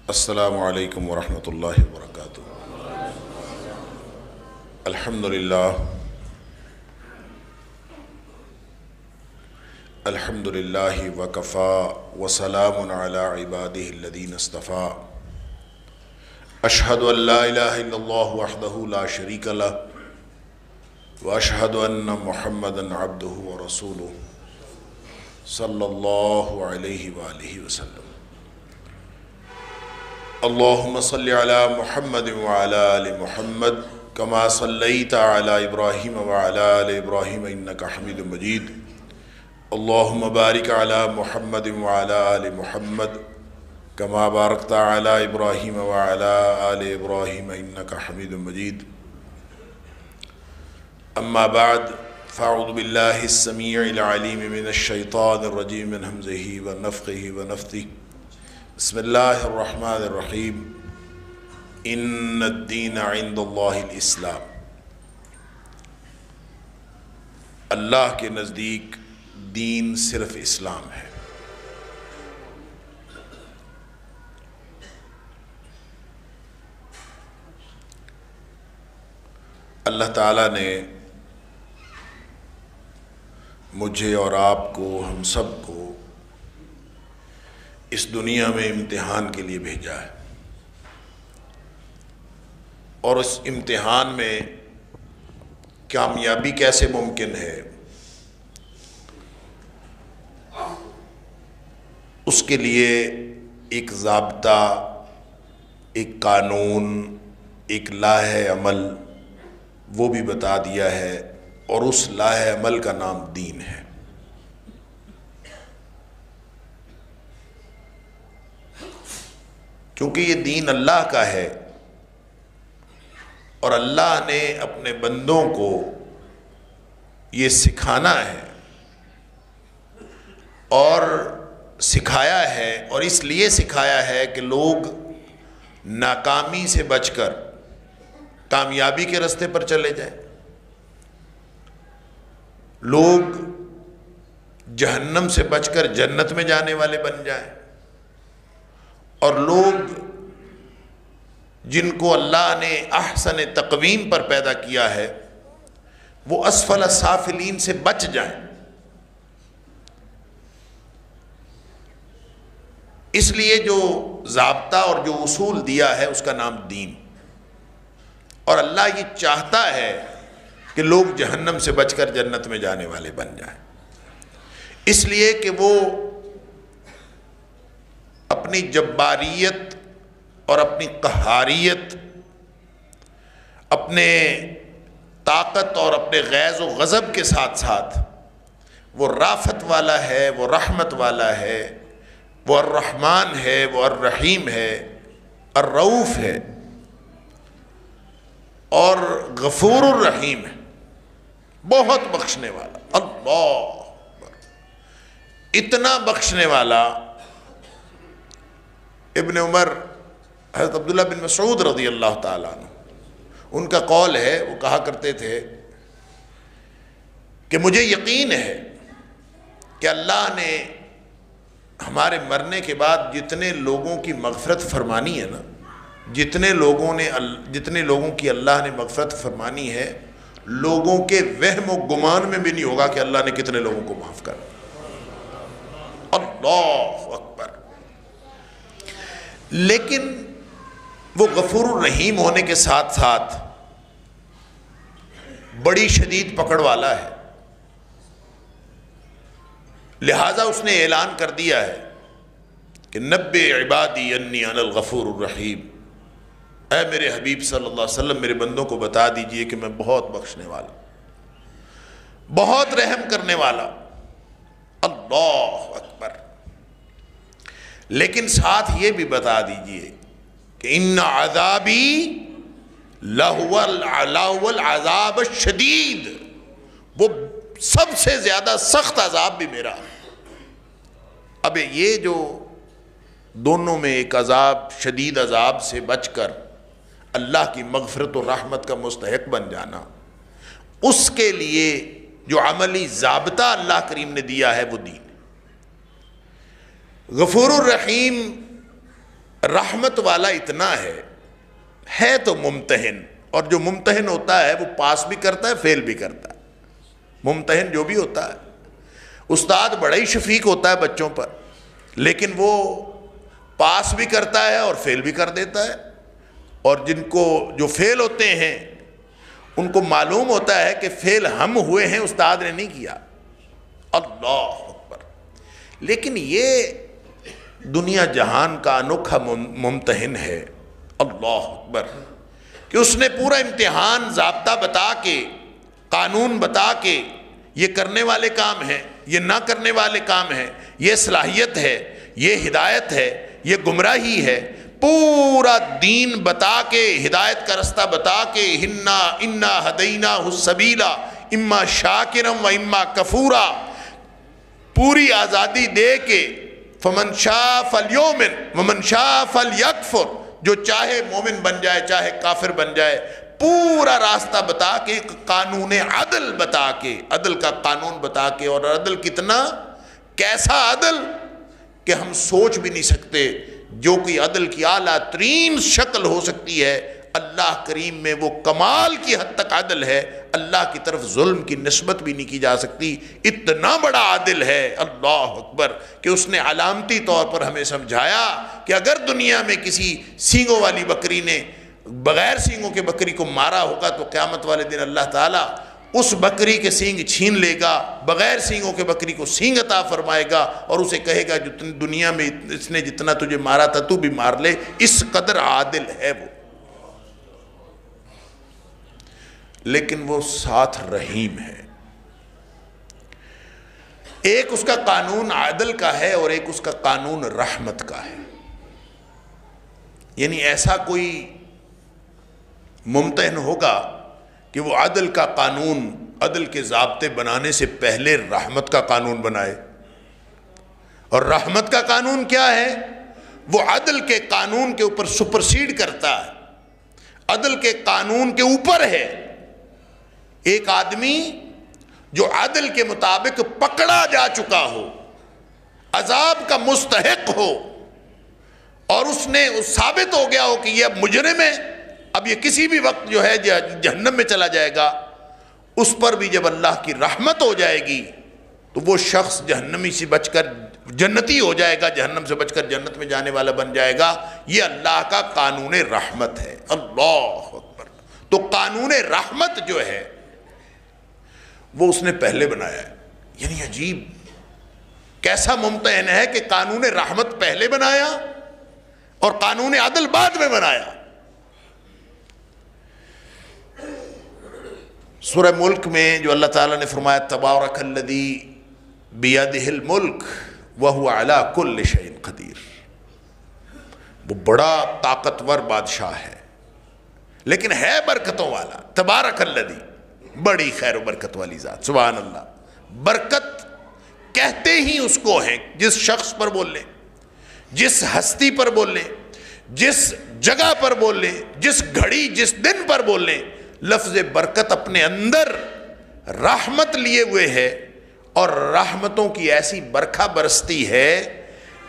السلام علیکم ورحمۃ اللہ وبرکاتہ۔ الحمدللہ وکفا وسلام علی عبادہ الذین اصطفیٰ۔ اشہد ان لا الہ الا اللہ وحدہ لا شریک لہ واشہد ان محمدا عبدہ ورسولہ صلی اللہ علیہ وآلہ وسلم۔ اللہم صلی علی محمد وعلی آل محمد کما صلیت علی ابراہیم وعلی آل ابراہیم انکا حمید مجید۔ اللہم بارک علی محمد وعلی آل محمد کما بارکت علی ابراہیم وعلی آل ابراہیم انکا حمید مجید۔ اما بعد فاعوذ باللہ السمیع العلیم من الشیطان الرجیم من ہمزہ ونفخہ ونفثہ۔ بسم اللہ الرحمن الرحیم۔ ان الدین عند اللہ الاسلام۔ اللہ کے نزدیک دین صرف اسلام ہے۔ اللہ تعالیٰ نے مجھے اور آپ کو، ہم سب کو اس دنیا میں امتحان کے لیے بھیجا ہے، اور اس امتحان میں کامیابی کیسے ممکن ہے اس کے لیے ایک ضابطہ، ایک قانون، ایک لاہ عمل وہ بھی بتا دیا ہے، اور اس لاہ عمل کا نام دین ہے۔ کیونکہ یہ دین اللہ کا ہے، اور اللہ نے اپنے بندوں کو یہ سکھانا ہے اور سکھایا ہے، اور اس لیے سکھایا ہے کہ لوگ ناکامی سے بچ کر کامیابی کے راستے پر چلے جائیں، لوگ جہنم سے بچ کر جنت میں جانے والے بن جائیں، اور لوگ جن کو اللہ نے احسن تقویم پر پیدا کیا ہے وہ اسفل سافلین سے بچ جائیں۔ اس لیے جو ضابطہ اور جو اصول دیا ہے اس کا نام دین، اور اللہ یہ چاہتا ہے کہ لوگ جہنم سے بچ کر جنت میں جانے والے بن جائیں، اس لیے کہ وہ اپنی جباریت اور اپنی قہاریت، اپنے طاقت اور اپنے غیظ و غضب کے ساتھ ساتھ وہ رافت والا ہے، وہ رحمت والا ہے، وہ الرحمن ہے، وہ الرحیم ہے، الرؤوف ہے، اور غفور الرحیم ہے، بہت بخشنے والا، اللہ اتنا بخشنے والا۔ ابن عمر، حضرت عبداللہ بن مسعود رضی اللہ تعالیٰ عنہ، ان کا قول ہے، وہ کہا کرتے تھے کہ مجھے یقین ہے کہ اللہ نے ہمارے مرنے کے بعد جتنے لوگوں کی مغفرت فرمانی ہے نا، جتنے لوگوں کی اللہ نے مغفرت فرمانی ہے، لوگوں کے وہم و گمان میں بھی نہیں ہوگا کہ اللہ نے کتنے لوگوں کو معاف کر۔ اللہ اکبر۔ لیکن وہ غفور الرحیم ہونے کے ساتھ ساتھ بڑی شدید پکڑ والا ہے، لہذا اس نے اعلان کر دیا ہے کہ نبئ عبادی انی انا الغفور الرحیم، اے میرے حبیب صلی اللہ علیہ وسلم میرے بندوں کو بتا دیجئے کہ میں بہت بخشنے والا، بہت رحم کرنے والا۔ اللہ اکبر۔ لیکن ساتھ یہ بھی بتا دیجئے کہ ان عذابی لہو العذاب الشدید، وہ سب سے زیادہ سخت عذاب بھی میرا ہے۔ اب یہ جو دونوں میں ایک عذاب، شدید عذاب سے بچ کر اللہ کی مغفرت و رحمت کا مستحق بن جانا، اس کے لیے جو عملی ضابطہ اللہ کریم نے دیا ہے وہ دین ہے۔ غفور الرحیم رحمت والا اتنا ہے تو ممتحن، اور جو ممتحن ہوتا ہے وہ پاس بھی کرتا ہے فیل بھی کرتا ہے۔ ممتحن جو بھی ہوتا ہے، استاد بڑا ہی شفیق ہوتا ہے بچوں پر، لیکن وہ پاس بھی کرتا ہے اور فیل بھی کر دیتا ہے، اور جو فیل ہوتے ہیں ان کو معلوم ہوتا ہے کہ فیل ہم ہوئے ہیں، استاد نے نہیں کیا۔ اللہ اکبر۔ لیکن یہ دنیا جہان کا انوکھا ممتحن ہے، اللہ اکبر، کہ اس نے پورا امتحان ضابطہ بتا کے، قانون بتا کے، یہ کرنے والے کام ہیں، یہ نہ کرنے والے کام ہیں، یہ صلاحیت ہے، یہ ہدایت ہے، یہ گمراہی ہے، پورا دین بتا کے، ہدایت کا رستہ بتا کے، انا ہدیناہ السبیل اما شاکرا و اما کفورا، پوری آزادی دے کے، فمن شاء فلیؤمن ومن شاء فلیکفر، جو چاہے مومن بن جائے چاہے کافر بن جائے، پورا راستہ بتا کے، قانون عدل بتا کے، عدل کا قانون بتا کے، اور عدل کتنا، کیسا عدل کہ ہم سوچ بھی نہیں سکتے، جو کہ عدل کی اعلیٰ ترین شکل ہو سکتی ہے، اللہ کریم میں وہ کمال کی حد تک عدل ہے، اللہ کی طرف ظلم کی نسبت بھی نہیں کی جا سکتی، اتنا بڑا عادل ہے، اللہ اکبر، کہ اس نے علامتی طور پر ہمیں سمجھایا کہ اگر دنیا میں کسی سینگوں والی بکری نے بغیر سینگوں کے بکری کو مارا ہوگا تو قیامت والے دن اللہ تعالیٰ اس بکری کے سینگ چھین لے گا، بغیر سینگوں کے بکری کو سینگ عطا فرمائے گا، اور اسے کہے گا جو دنیا میں اس نے جتنا تجھے مارا تھا تو بھی مار لے، اس قدر عادل ہے وہ، لیکن وہ ساتھ رحیم ہے۔ ایک اس کا قانون عدل کا ہے اور ایک اس کا قانون رحمت کا ہے، یعنی ایسا کوئی ممتحن ہوگا کہ وہ عدل کا قانون، عدل کے ضابطے بنانے سے پہلے رحمت کا قانون بنائے، اور رحمت کا قانون کیا ہے؟ وہ عدل کے قانون کے اوپر سپرسیڈ کرتا ہے، عدل کے قانون کے اوپر ہے۔ ایک آدمی جو عدل کے مطابق پکڑا جا چکا ہو، عذاب کا مستحق ہو، اور اس نے ثابت ہو گیا ہو کہ یہ اب مجرم ہے، اب یہ کسی بھی وقت جو ہے جہنم میں چلا جائے گا، اس پر بھی جب اللہ کی رحمت ہو جائے گی تو وہ شخص جہنمی سے بچ کر جنتی ہو جائے گا، جہنم سے بچ کر جنت میں جانے والا بن جائے گا۔ یہ اللہ کا قانون رحمت ہے، اللہ اکبر۔ تو قانون رحمت جو ہے وہ اس نے پہلے بنایا ہے، یعنی عجیب، کیسا ممتحن ہے کہ قانون رحمت پہلے بنایا اور قانون عدل بعد میں بنایا۔ سورہ ملک میں جو اللہ تعالیٰ نے فرمایا تبارک الذی بیدہ الملک وہو علی کل شیء قدیر، وہ بڑا طاقتور بادشاہ ہے لیکن ہے برکتوں والا، تبارک الذی، بڑی خیر و برکت والی ذات، سبحان اللہ۔ برکت کہتے ہی اس کو ہیں، جس شخص پر بول لیں، جس ہستی پر بول لیں، جس جگہ پر بول لیں، جس گھڑی جس دن پر بول لیں، لفظ برکت اپنے اندر رحمت لیے ہوئے ہے، اور رحمتوں کی ایسی برکھا برستی ہے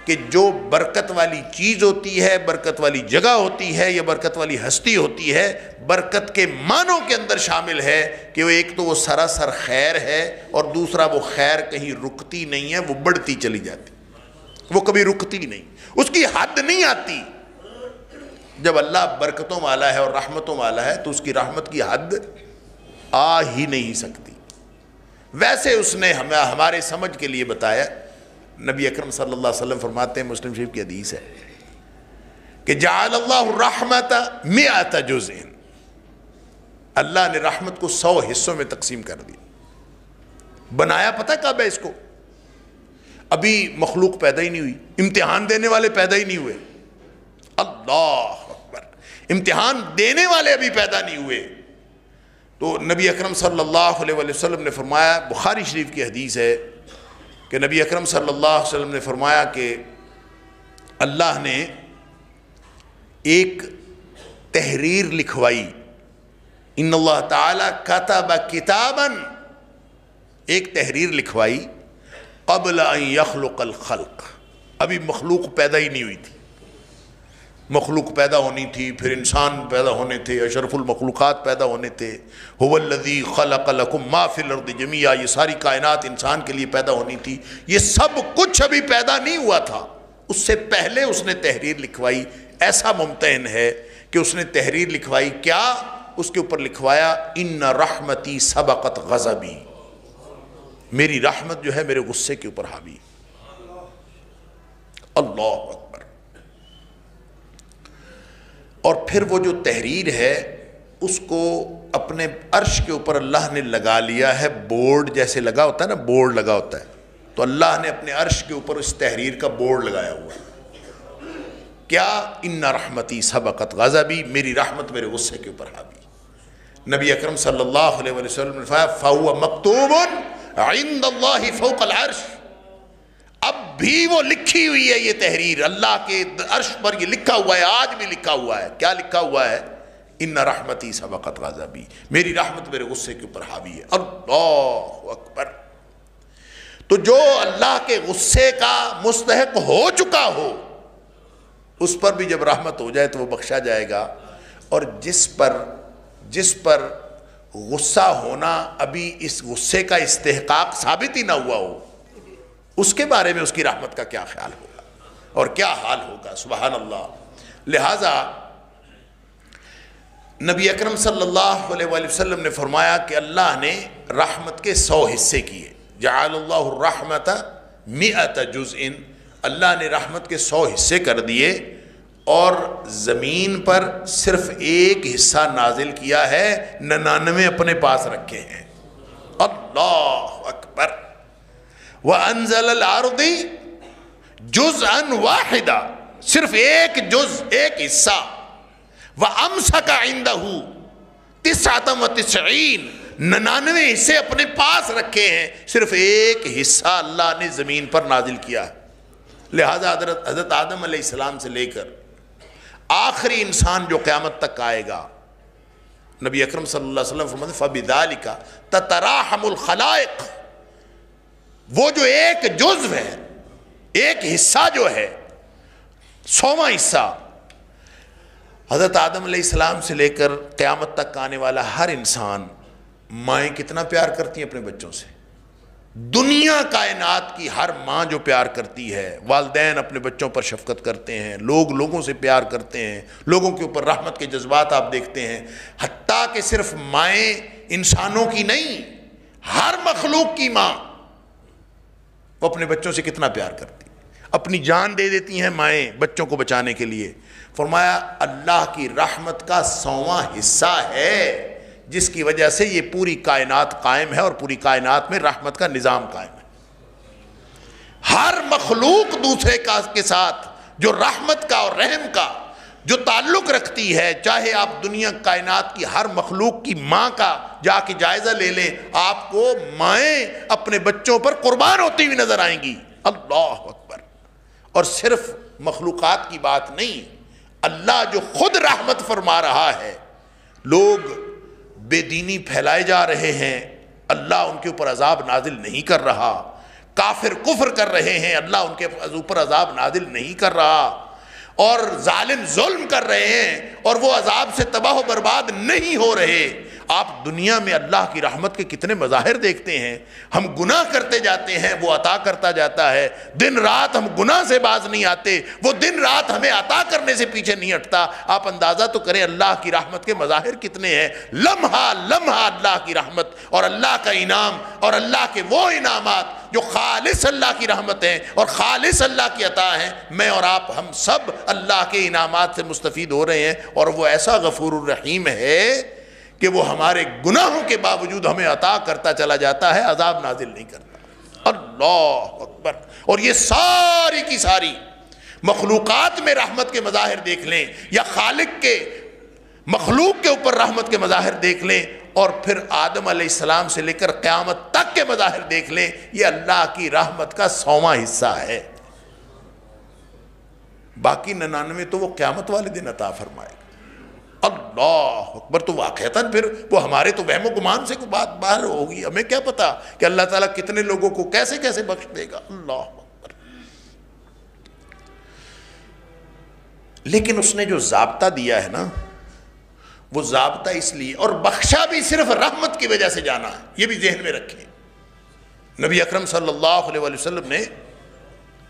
کہ جو برکت والی چیز ہوتی ہے، برکت والی جگہ ہوتی ہے، یا برکت والی ہستی ہوتی ہے، برکت کے معنوں کے اندر شامل ہے کہ وہ ایک تو وہ سراسر خیر ہے، اور دوسرا وہ خیر کہیں رکتی نہیں ہے، وہ بڑھتی چلی جاتی، وہ کبھی رکتی نہیں، اس کی حد نہیں آتی۔ جب اللہ برکتوں والا ہے اور رحمتوں والا ہے تو اس کی رحمت کی حد آ ہی نہیں سکتی۔ ویسے اس نے ہمارے سمجھ کے لیے بتایا، نبی اکرم صلی اللہ علیہ وسلم فرماتے ہیں، مسلم شریف کی حدیث ہے کہ جعل اللہ الرحمت 100 جزء، اللہ نے رحمت کو 100 حصوں میں تقسیم کر دی۔ بنایا پتہ کب ہے اس کو؟ ابھی مخلوق پیدا ہی نہیں ہوئی، امتحان دینے والے پیدا ہی نہیں ہوئے، اللہ اکبر، امتحان دینے والے ابھی پیدا نہیں ہوئے۔ تو نبی اکرم صلی اللہ علیہ وسلم نے فرمایا، بخاری شریف کی حدیث ہے کہ نبی اکرم صلی اللہ علیہ وسلم نے فرمایا کہ اللہ نے ایک تحریر لکھوائی، ان اللہ تعالی کتب کتابا ایک تحریر لکھوائی قبل ان یخلق الخلق، ابھی مخلوق پیدا ہی نہیں ہوئی تھی، مخلوق پیدا ہونی تھی، پھر انسان پیدا ہونے تھے، اشرف المخلوقات پیدا ہونے تھے، هو الذی خلق لکم ما فی الارض جمیعا، یہ ساری کائنات انسان کے لیے پیدا ہونی تھی، یہ سب کچھ ابھی پیدا نہیں ہوا تھا، اس سے پہلے اس نے تحریر لکھوائی۔ ایسا ممتحن ہے کہ اس نے تحریر لکھوائی، کیا اس کے اوپر لکھوایا ان رحمتی سبقت غضبی، میری رحمت جو ہے میرے غصے کے اوپر حاوی۔ اللہ اکبر۔ اور پھر وہ جو تحریر ہے اس کو اپنے عرش کے اوپر اللہ نے لگا لیا ہے، بورڈ جیسے لگا ہوتا ہے نا، بورڈ لگا ہوتا ہے، تو اللہ نے اپنے عرش کے اوپر اس تحریر کا بورڈ لگایا ہوا ہے، کیا ان رحمتی سبقت غضبی، میری رحمت میرے غصے کے اوپر حاوی۔ نبی اکرم صلی اللہ علیہ وسلم نے فرمایا فَهُوَ مَكْتُوبٌ عِنْدَ اللَّهِ فَوْقَ الْعَرْشِ، اب بھی وہ لکھی ہوئی ہے یہ تحریر، اللہ کے عرش پر یہ لکھا ہوا ہے، آج بھی لکھا ہوا ہے۔ کیا لکھا ہوا ہے؟ ان رحمتی سبقت غضبی، میری رحمت میرے غصے کے اوپر حاوی ہے۔ اللہ اکبر۔ تو جو اللہ کے غصے کا مستحق ہو چکا ہو اس پر بھی جب رحمت ہو جائے تو وہ بخشا جائے گا، اور جس پر غصہ ہونا ابھی اس غصے کا استحقاق ثابت ہی نہ ہوا ہو، اس کے بارے میں اس کی رحمت کا کیا خیال ہوگا اور کیا حال ہوگا، سبحان اللہ۔ لہٰذا نبی اکرم صلی اللہ علیہ وآلہ وسلم نے فرمایا کہ اللہ نے رحمت کے 100 حصے کیے، جعل اللہ الرحمت 100 جزء، اللہ نے رحمت کے 100 حصے کر دیے، اور زمین پر صرف ایک حصہ نازل کیا ہے، 99 اپنے پاس رکھے ہیں۔ اللہ اکبر۔ وَأَنزَلَ الْأَرْضِ جُزْءًا وَاحِدًا، صرف ایک جز، ایک حصہ۔ وَأَمْسَكَ عِنْدَهُ 99، 99 حصے اپنے پاس رکھے ہیں، صرف ایک حصہ اللہ نے زمین پر نازل کیا ہے۔ لہذا حضرت آدم علیہ السلام سے لے کر آخری انسان جو قیامت تک آئے گا، نبی اکرم صلی اللہ علیہ وسلم فرماتے فَبِذَلِكَ تَتَرَاحَمُ الْخَلَائِقِ، وہ جو ایک جزو ہے، ایک حصہ جو ہے، 100واں حصہ، حضرت آدم علیہ السلام سے لے کر قیامت تک آنے والا ہر انسان، مائیں کتنا پیار کرتی ہیں اپنے بچوں سے، دنیا کائنات کی ہر ماں جو پیار کرتی ہے، والدین اپنے بچوں پر شفقت کرتے ہیں، لوگ لوگوں سے پیار کرتے ہیں، لوگوں کے اوپر رحمت کے جذبات آپ دیکھتے ہیں، حتیٰ کہ صرف مائیں انسانوں کی نہیں، ہر مخلوق کی ماں وہ اپنے بچوں سے کتنا پیار کرتی ہے، اپنی جان دے دیتی ہیں مائیں بچوں کو بچانے کے لیے۔ فرمایا اللہ کی رحمت کا 100واں حصہ ہے جس کی وجہ سے یہ پوری کائنات قائم ہے، اور پوری کائنات میں رحمت کا نظام قائم ہے۔ ہر مخلوق دوسرے کے ساتھ جو رحمت کا اور رحم کا جو تعلق رکھتی ہے، چاہے آپ دنیا کائنات کی ہر مخلوق کی ماں کا جا کے جائزہ لے لیں، آپ کو مائیں اپنے بچوں پر قربان ہوتی ہوئی نظر آئیں گی۔ اللہ اکبر۔ اور صرف مخلوقات کی بات نہیں، اللہ جو خود رحمت فرما رہا ہے، لوگ بے دینی پھیلائے جا رہے ہیں، اللہ ان کے اوپر عذاب نازل نہیں کر رہا، کافر کفر کر رہے ہیں، اللہ ان کے اوپر عذاب نازل نہیں کر رہا، اور ظالم ظلم کر رہے ہیں اور وہ عذاب سے تباہ و برباد نہیں ہو رہے۔ آپ دنیا میں اللہ کی رحمت کے کتنے مظاہر دیکھتے ہیں، ہم گناہ کرتے جاتے ہیں، وہ عطا کرتا جاتا ہے، دن رات ہم گناہ سے باز نہیں آتے، وہ دن رات ہمیں عطا کرنے سے پیچھے نہیں ہٹتا۔ آپ اندازہ تو کریں اللہ کی رحمت کے مظاہر کتنے ہیں، لمحہ لمحہ اللہ کی رحمت اور اللہ کا انعام، اور اللہ کے وہ انعامات جو خالص اللہ کی رحمت ہیں اور خالص اللہ کی عطا ہیں۔ میں اور آپ ہم سب اللہ کے انعامات سے مستفید ہو رہے ہیں، اور وہ ایسا غفور الرحیم ہے کہ وہ ہمارے گناہوں کے باوجود ہمیں عطا کرتا چلا جاتا ہے، عذاب نازل نہیں کرتا۔ اللہ اکبر۔ اور یہ ساری کی ساری مخلوقات میں رحمت کے مظاہر دیکھ لیں، یا خالق کے مخلوق کے اوپر رحمت کے مظاہر دیکھ لیں، اور پھر آدم علیہ السلام سے لے کر قیامت تک کے مظاہر دیکھ لیں، یہ اللہ کی رحمت کا 100واں حصہ ہے۔ باقی 99 تو وہ قیامت والے دن عطا فرمائے گا۔ اللہ اکبر. تو واقعتاً پھر وہ ہمارے تو وہم و گمان سے کوئی بات باہر ہوگی. ہمیں کیا پتا کہ اللہ تعالیٰ کتنے لوگوں کو کیسے کیسے بخش دے گا. اللہ اکبر. لیکن اس نے جو ضابطہ دیا ہے نا، وہ ضابطہ اس لیے، اور بخشا بھی صرف رحمت کی وجہ سے جانا ہے. یہ بھی ذہن میں رکھیں. نبی اکرم صلی اللہ علیہ وسلم نے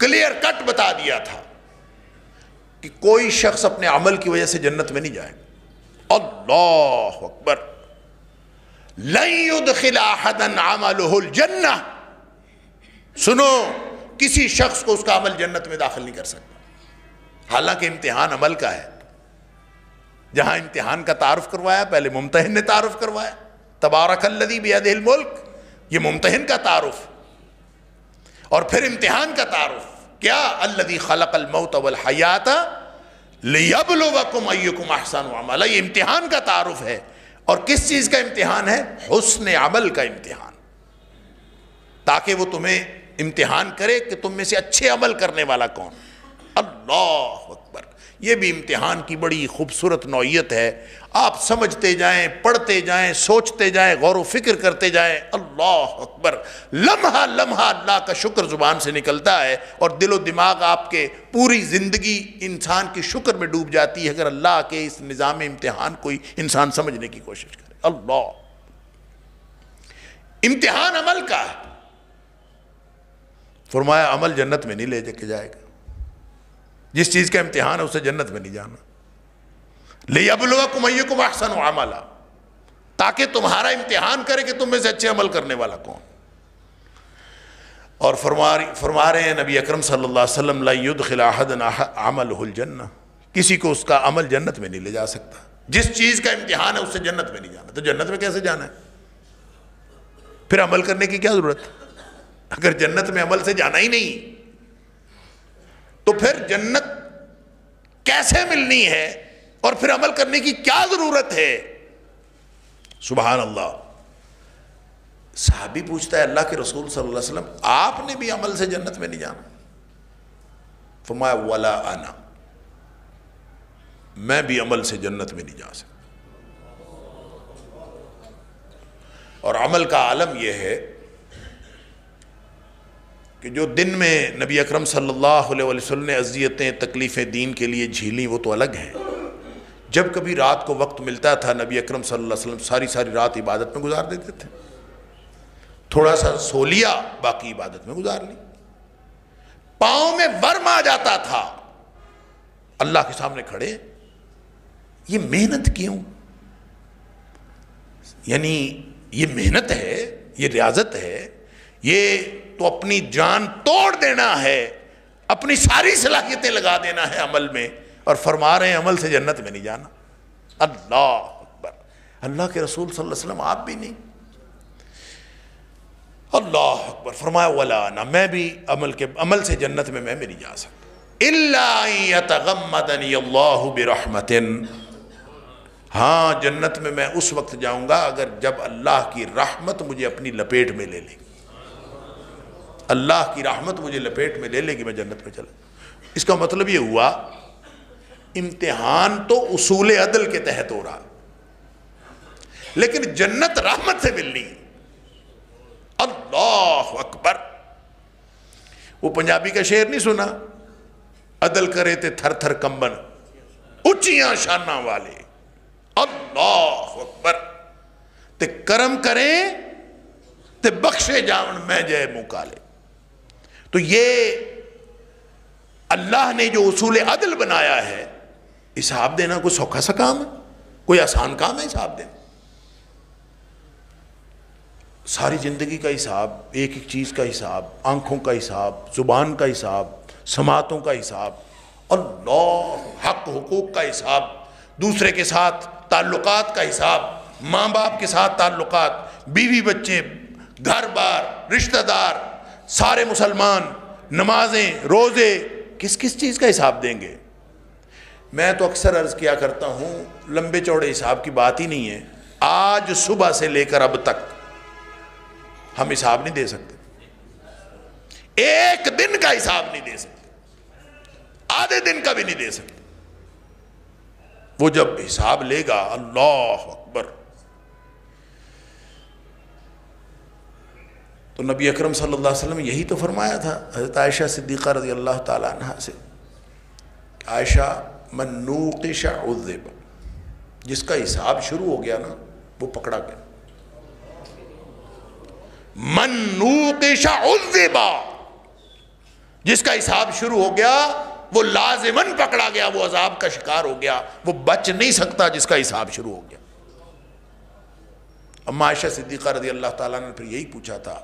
کلیئر کٹ بتا دیا تھا کہ کوئی شخص اپنے عمل کی وجہ سے جنت میں نہیں جائے گا. اللہ اکبر. لن يدخل احدا عمله الجنہ. سنو، کسی شخص کو اس کا عمل جنت میں داخل نہیں کر سکتا. حالانکہ امتحان عمل کا ہے. جہاں امتحان کا تعارف کروایا، پہلے ممتحن نے تعارف کروایا. تبارک الذی بیدہ الملک، یہ ممتحن کا تعارف، اور پھر امتحان کا تعارف. کیا؟ الذی خلق الموت والحیات لیبلوکم ایکم احسن عملا. یہ امتحان کا تعارف ہے. اور کس چیز کا امتحان ہے؟ حسن عمل کا امتحان. تاکہ وہ تمہیں امتحان کرے کہ تم میں سے اچھے عمل کرنے والا کون. اللہ اکبر. یہ بھی امتحان کی بڑی خوبصورت نوعیت ہے. آپ سمجھتے جائیں، پڑھتے جائیں، سوچتے جائیں، غور و فکر کرتے جائیں. اللہ اکبر. لمحہ لمحہ اللہ کا شکر زبان سے نکلتا ہے، اور دل و دماغ آپ کے پوری زندگی انسان کی شکر میں ڈوب جاتی ہے اگر اللہ کے اس نظام امتحان کو انسان سمجھنے کی کوشش کرے. اللہ. امتحان عمل کا ہے. فرمایا عمل جنت میں نہیں لے کے جائے گا. جس چیز کا امتحان ہے اسے جنت میں نہیں جانا. لِيَبْلُوَكُمْ أَيُّكُمْ أَحْسَنُ عَمَلًا. تاکہ تمہارا امتحان کرے کہ تم میں سے اچھے عمل کرنے والا کون. اور فرما رہے ہیں نبی اکرم صلی اللہ علیہ وسلم لَا يُدْخِلَ أَحَدًا عَمَلُهُ الْجَنَّةِ. کسی کو اس کا عمل جنت میں نہیں لے جا سکتا. جس چیز کا امتحان ہے اس سے جنت میں نہیں جانا. تو جنت میں کیسے جانا ہے؟ پھر عمل کرنے کی کیا ضرورت؟ اگر جنت میں عمل سے جانا ہی نہیں تو پھر جنت کیسے ملنی ہے، اور پھر عمل کرنے کی کیا ضرورت ہے؟ سبحان اللہ. صحابی پوچھتا ہے اللہ کے رسول صلی اللہ علیہ وسلم، آپ نے بھی عمل سے جنت میں نہیں جانا؟ فرمایا ولا انا، میں بھی عمل سے جنت میں نہیں جا سکتا. اور عمل کا عالم یہ ہے کہ جو دن میں نبی اکرم صلی اللہ علیہ وسلم نے اذیتیں تکلیفیں دین کے لیے جھیلیں وہ تو الگ ہیں. جب کبھی رات کو وقت ملتا تھا نبی اکرم صلی اللہ علیہ وسلم ساری رات عبادت میں گزار دیتے تھے. تھوڑا سا سو لیا، باقی عبادت میں گزار لی. پاؤں میں ورم آ جاتا تھا. اللہ کے سامنے کھڑے، یہ محنت کیوں؟ یعنی یہ محنت ہے، یہ ریاضت ہے، یہ تو اپنی جان توڑ دینا ہے، اپنی ساری صلاحیتیں لگا دینا ہے عمل میں. اور فرما رہے ہیں عمل سے جنت میں نہیں جانا. اللہ اکبر. اللہ کے رسول صلی اللہ علیہ وسلم آپ بھی نہیں. اللہ اکبر. فرمایا ولا انا، میں بھی عمل سے جنت میں میں نہیں جا سکتا. الا ان یتغمدنی اللہ برحمت. ہاں جنت میں اس وقت جاؤں گا اگر جب اللہ کی رحمت مجھے اپنی لپیٹ میں لے لے گی. اللہ کی رحمت مجھے لپیٹ میں لے لے گی، میں جنت میں چلا. اس کا مطلب یہ ہوا امتحان تو اصول عدل کے تحت ہو رہا، لیکن جنت رحمت سے ملنی. اللہ اکبر. وہ پنجابی کا شعر نہیں سنا؟ عدل کرے تے تھر تھر کمبن اچیاں شاناں والے. اللہ اکبر. تے کرم کریں تے بخشے جاون میں جے منہ کالے. تو یہ اللہ نے جو اصول عدل بنایا ہے، حساب دینا کوئی سوکھا سا کام ہے؟ کوئی آسان کام ہے حساب دینا؟ ساری زندگی کا حساب، ایک ایک چیز کا حساب، آنکھوں کا حساب، زبان کا حساب، سماعتوں کا حساب، اللہ، حق حقوق کا حساب، دوسرے کے ساتھ تعلقات کا حساب، ماں باپ کے ساتھ تعلقات، بیوی بچے، گھر بار، رشتہ دار، سارے مسلمان، نمازیں، روزے، کس کس چیز کا حساب دیں گے؟ میں تو اکثر عرض کیا کرتا ہوں، لمبے چوڑے حساب کی بات ہی نہیں ہے. آج صبح سے لے کر اب تک ہم حساب نہیں دے سکتے. ایک دن کا حساب نہیں دے سکتے، آدھے دن کا بھی نہیں دے سکتے. وہ جب حساب لے گا، اللہ اکبر، تو نبی اکرم صلی اللہ علیہ وسلم یہی تو فرمایا تھا حضرت عائشہ صدیقہ رضی اللہ تعالیٰ عنہ سے، عائشہ من نوقش عذب، جس کا حساب شروع ہو گیا نا وہ پکڑا گیا. من نوقش عذب، جس کا حساب شروع ہو گیا وہ لازماً پکڑا گیا، وہ عذاب کا شکار ہو گیا، وہ بچ نہیں سکتا جس کا حساب شروع ہو گیا. اما عائشہ صدیقہ رضی اللہ تعالیٰ نے پھر یہی پوچھا تھا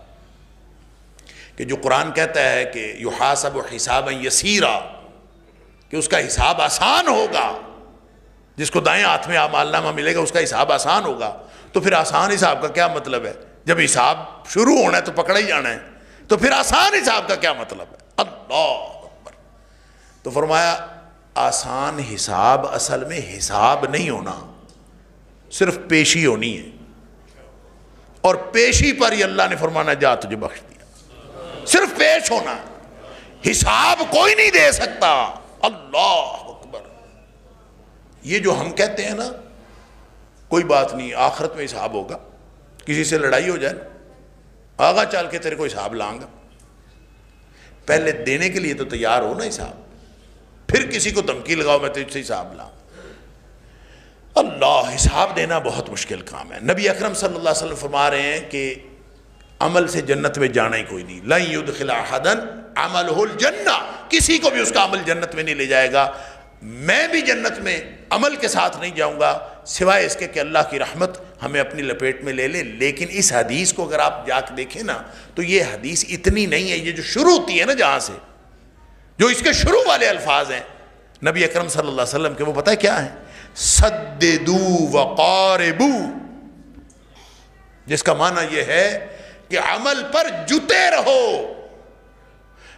کہ جو قرآن کہتا ہے کہ یحاسب حسابا یسیرا، کہ اس کا حساب آسان ہوگا، جس کو دائیں ہاتھ میں اعمال نامہ ملے گا اس کا حساب آسان ہوگا، تو پھر آسان حساب کا کیا مطلب ہے؟ جب حساب شروع ہونا ہے تو پکڑا ہی جانا ہے، تو پھر آسان حساب کا کیا مطلب ہے؟ اللہ اکبر. تو فرمایا آسان حساب اصل میں حساب نہیں ہونا، صرف پیشی ہونی ہے، اور پیشی پر ہی اللہ نے فرمانا جا تجھے بخش دیا. صرف پیش ہونا، حساب کوئی نہیں دے سکتا. اللہ اکبر. یہ جو ہم کہتے ہیں نا کوئی بات نہیں آخرت میں حساب ہوگا، کسی سے لڑائی ہو جائے نا، آگا چل کے تیرے کو حساب لاؤں گا، پہلے دینے کے لیے تو تیار ہو نا حساب، پھر کسی کو دھمکی لگاؤ میں تجھ سے حساب لاؤں. اللہ، حساب دینا بہت مشکل کام ہے. نبی اکرم صلی اللہ علیہ وسلم فرما رہے ہیں کہ عمل سے جنت میں جانا ہی کوئی نہیں. لن يدخل احدا عمله الجنہ، کسی کو بھی اس کا عمل جنت میں نہیں لے جائے گا. میں بھی جنت میں عمل کے ساتھ نہیں جاؤں گا سوائے اس کے کہ اللہ کی رحمت ہمیں اپنی لپیٹ میں لے لے. لیکن اس حدیث کو اگر آپ جا کے دیکھیں نا تو یہ حدیث اتنی نہیں ہے. یہ جو شروع ہوتی ہے نا جہاں سے، جو اس کے شروع والے الفاظ ہیں نبی اکرم صلی اللہ علیہ وسلم کے، وہ پتہ ہے کیا ہیں؟ سددوا وقاربوا، جس کا معنی یہ ہے کہ عمل پر جتے رہو،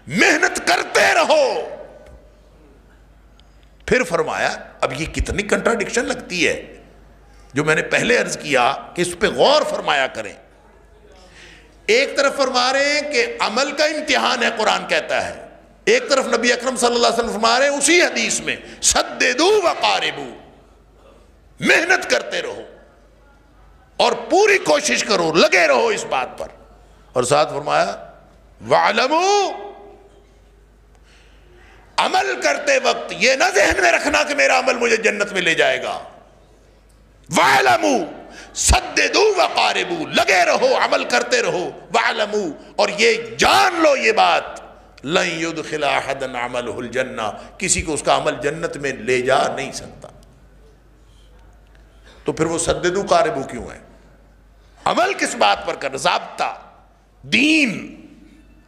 محنت کرتے رہو. پھر فرمایا، اب یہ کتنی کنٹراڈکشن لگتی ہے جو میں نے پہلے عرض کیا کہ اس پہ غور فرمایا کریں. ایک طرف فرما رہے ہیں کہ عمل کا امتحان ہے، قرآن کہتا ہے، ایک طرف نبی اکرم صلی اللہ علیہ وسلم فرما رہے ہیں اسی حدیث میں سددوا وقاربوا، محنت کرتے رہو اور پوری کوشش کرو، لگے رہو اس بات پر. اور ساتھ فرمایا وَاعْلَمُوا، عمل کرتے وقت یہ نہ ذہن میں رکھنا کہ میرا عمل مجھے جنت میں لے جائے گا. وَاعْلَمُوا سَدِّدُوا وَقَارِبُوا، لگے رہو، عمل کرتے رہو. وَاعْلَمُوا، اور یہ جان لو یہ بات، لَن يُدْخِلَ أَحَدًا عَمَلُهُ الْجَنَّةَ، کسی کو اس کا عمل جنت میں لے جا نہیں سکتا. تو پھر وہ سددوا قاربوا کیوں ہے؟ عمل کس بات پر کر؟ ضابطہ دین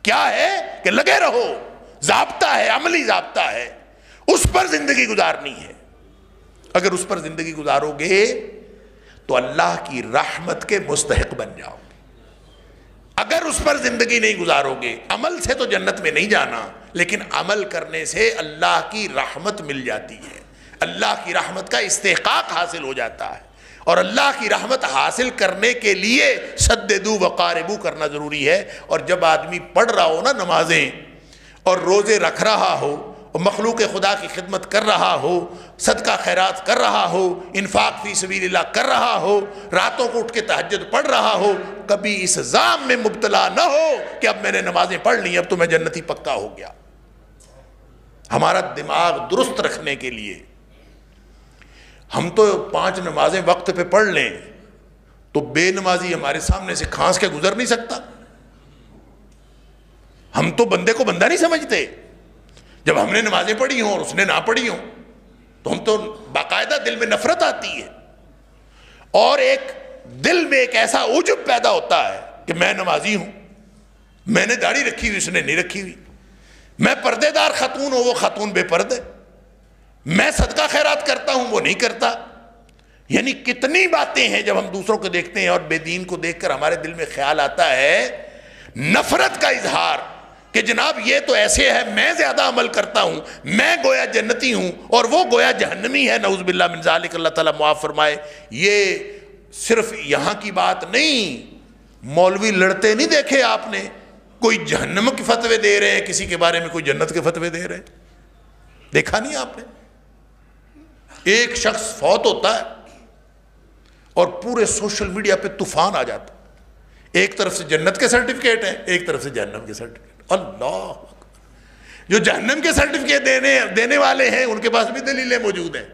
کیا ہے کہ لگے رہو، ضابطہ ہے، عملی ضابطہ ہے، اس پر زندگی گزارنی ہے. اگر اس پر زندگی گزارو گے تو اللہ کی رحمت کے مستحق بن جاؤ گے. اگر اس پر زندگی نہیں گزارو گے، عمل سے تو جنت میں نہیں جانا، لیکن عمل کرنے سے اللہ کی رحمت مل جاتی ہے، اللہ کی رحمت کا استحقاق حاصل ہو جاتا ہے. اور اللہ کی رحمت حاصل کرنے کے لیے سددوا وقاربوا کرنا ضروری ہے. اور جب آدمی پڑھ رہا ہو نا نمازیں اور روزے رکھ رہا ہو اور مخلوق خدا کی خدمت کر رہا ہو، صدقہ خیرات کر رہا ہو، انفاق فی سبیل اللہ کر رہا ہو، راتوں کو اٹھ کے تہجد پڑھ رہا ہو، کبھی اس ظام میں مبتلا نہ ہو کہ اب میں نے نمازیں پڑھ لی اب تو میں جنتی پکا ہو گیا. ہمارا دماغ درست رکھنے کے لیے ہم تو 5 نمازیں وقت پہ پڑھ لیں تو بے نمازی ہمارے سامنے سے کھانس کے گزر نہیں سکتا. ہم تو بندے کو بندہ نہیں سمجھتے. جب ہم نے نمازیں پڑھی ہوں اور اس نے نہ پڑھی ہوں تو ہم تو باقاعدہ دل میں نفرت آتی ہے، اور ایک دل میں ایک ایسا عجب پیدا ہوتا ہے کہ میں نمازی ہوں، میں نے داڑھی رکھی ہوئی، اس نے نہیں رکھی ہوئی، میں پردے دار خاتون ہوں، وہ خاتون بے پردے، میں صدقہ خیرات کرتا ہوں، وہ نہیں کرتا. یعنی کتنی باتیں ہیں جب ہم دوسروں کو دیکھتے ہیں اور بے دین کو دیکھ کر ہمارے دل میں خیال آتا ہے نفرت کا اظہار کہ جناب یہ تو ایسے ہے، میں زیادہ عمل کرتا ہوں، میں گویا جنتی ہوں اور وہ گویا جہنمی ہے، نعوذ باللہ من ذالک، اللہ تعالیٰ معاف فرمائے. یہ صرف یہاں کی بات نہیں، مولوی لڑتے نہیں دیکھے آپ نے، کوئی جہنم کے فتوے دے رہے ہیں کسی کے بارے میں، کوئی جنت کے فتوے دے رہے ہیں، دیکھا نہیں آپ نے؟ ایک شخص فوت ہوتا ہے اور پورے سوشل میڈیا پہ طوفان آ جاتا ہے، ایک طرف سے جنت کے سرٹیفکیٹ ہیں، ایک طرف سے جہنم کے سرٹیفکیٹ. اللہ، جو جہنم کے سرٹیفکیٹ دینے والے ہیں ان کے پاس بھی دلیلیں موجود ہیں،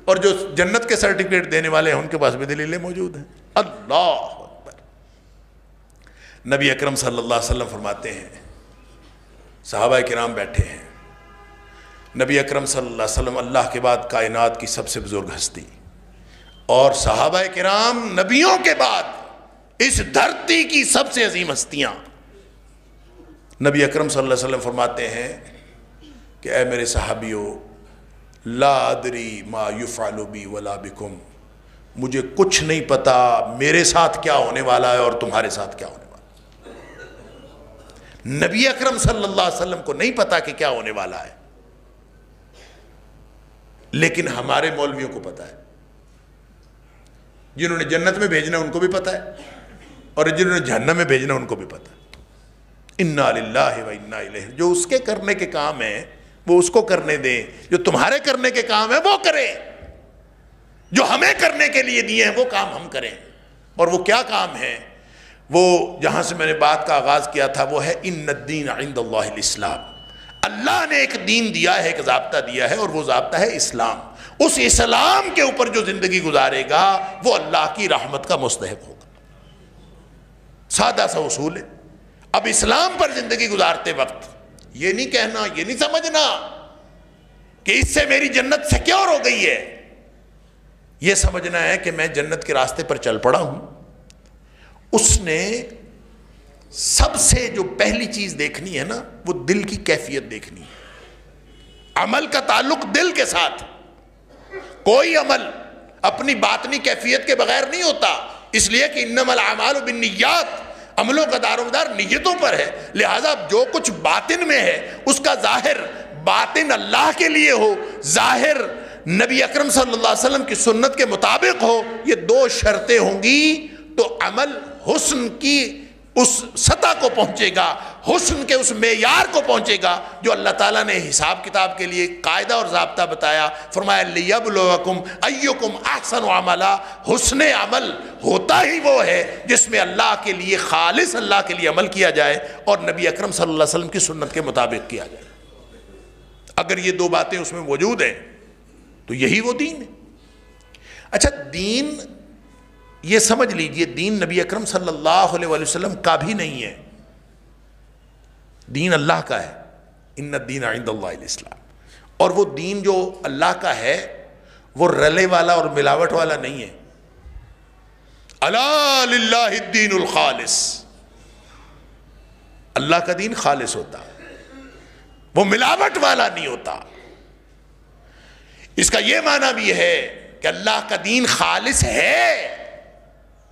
اور جو جنت کے سرٹیفکیٹ دینے والے ہیں ان کے پاس بھی دلیلیں موجود ہیں. اللہ اکبر. نبی اکرم صلی اللہ علیہ وسلم فرماتے ہیں، صحابہ کرام بیٹھے ہیں، نبی اکرم صلی اللہ علیہ وسلم اللہ کے بعد کائنات کی سب سے بزرگ ہستی، اور صحابہ کرام نبیوں کے بعد اس دھرتی کی سب سے عظیم ہستیاں. نبی اکرم صلی اللہ علیہ وسلم فرماتے ہیں کہ اے میرے صحابیوں، لا ادری ما یفعل بی ولا بکم، مجھے کچھ نہیں پتا میرے ساتھ کیا ہونے والا ہے اور تمہارے ساتھ کیا ہونے والا ہے. نبی اکرم صلی اللہ علیہ وسلم کو نہیں پتا کہ کیا ہونے والا ہے، لیکن ہمارے مولویوں کو پتا ہے. جنہوں نے جنت میں بھیجنا ان کو بھی پتا ہے، اور جنہوں نے جہنم میں بھیجنا ان کو بھی پتا ہے. انا للہ و انا الیہ. جو اس کے کرنے کے کام ہیں وہ اس کو کرنے دیں، جو تمہارے کرنے کے کام ہیں وہ کریں، جو ہمیں کرنے کے لیے دیے ہیں وہ کام ہم کریں. اور وہ کیا کام ہیں؟ وہ جہاں سے میں نے بات کا آغاز کیا تھا وہ ہے ان الدین عند اللہ الاسلام. اللہ نے ایک دین دیا ہے، ایک ضابطہ دیا ہے، اور وہ ضابطہ ہے اسلام. اس اسلام کے اوپر جو زندگی گزارے گا وہ اللہ کی رحمت کا مستحق ہوگا. سادہ سا اصول ہے. اب اسلام پر زندگی گزارتے وقت یہ نہیں کہنا، یہ نہیں سمجھنا کہ اس سے میری جنت سیکیور ہو گئی ہے. یہ سمجھنا ہے کہ میں جنت کے راستے پر چل پڑا ہوں. اس نے سب سے جو پہلی چیز دیکھنی ہے نا وہ دل کی کیفیت دیکھنی ہے. عمل کا تعلق دل کے ساتھ. کوئی عمل اپنی باطنی کیفیت کے بغیر نہیں ہوتا، اس لیے کہ انما الاعمال بالنیات، عملوں کا دار و مدار نیتوں پر ہے. لہٰذا جو کچھ باطن میں ہے اس کا ظاہر باطن اللہ کے لیے ہو، ظاہر نبی اکرم صلی اللہ علیہ وسلم کی سنت کے مطابق ہو. یہ دو شرطیں ہوں گی تو عمل حسن کی اس سطح کو پہنچے گا، حسن کے اس معیار کو پہنچے گا جو اللہ تعالیٰ نے حساب کتاب کے لیے قاعدہ اور ضابطہ بتایا. فرمایا لیبلوکم ایکم احسن عملا. حسن عمل ہوتا ہی وہ ہے جس میں اللہ کے لیے خالص اللہ کے لیے عمل کیا جائے اور نبی اکرم صلی اللہ علیہ وسلم کی سنت کے مطابق کیا جائے. اگر یہ دو باتیں اس میں موجود ہیں تو یہی وہ دین ہے. اچھا، دین یہ سمجھ لیجئے دین نبی اکرم صلی اللہ علیہ وسلم کا بھی نہیں ہے، دین اللہ کا ہے. ان الدین عند اللہ الاسلام. اور وہ دین جو اللہ کا ہے وہ رلے والا اور ملاوٹ والا نہیں ہے. الا للہ الدین الخالص. اللہ کا دین خالص ہوتا، وہ ملاوٹ والا نہیں ہوتا. اس کا یہ معنی بھی ہے کہ اللہ کا دین خالص ہے،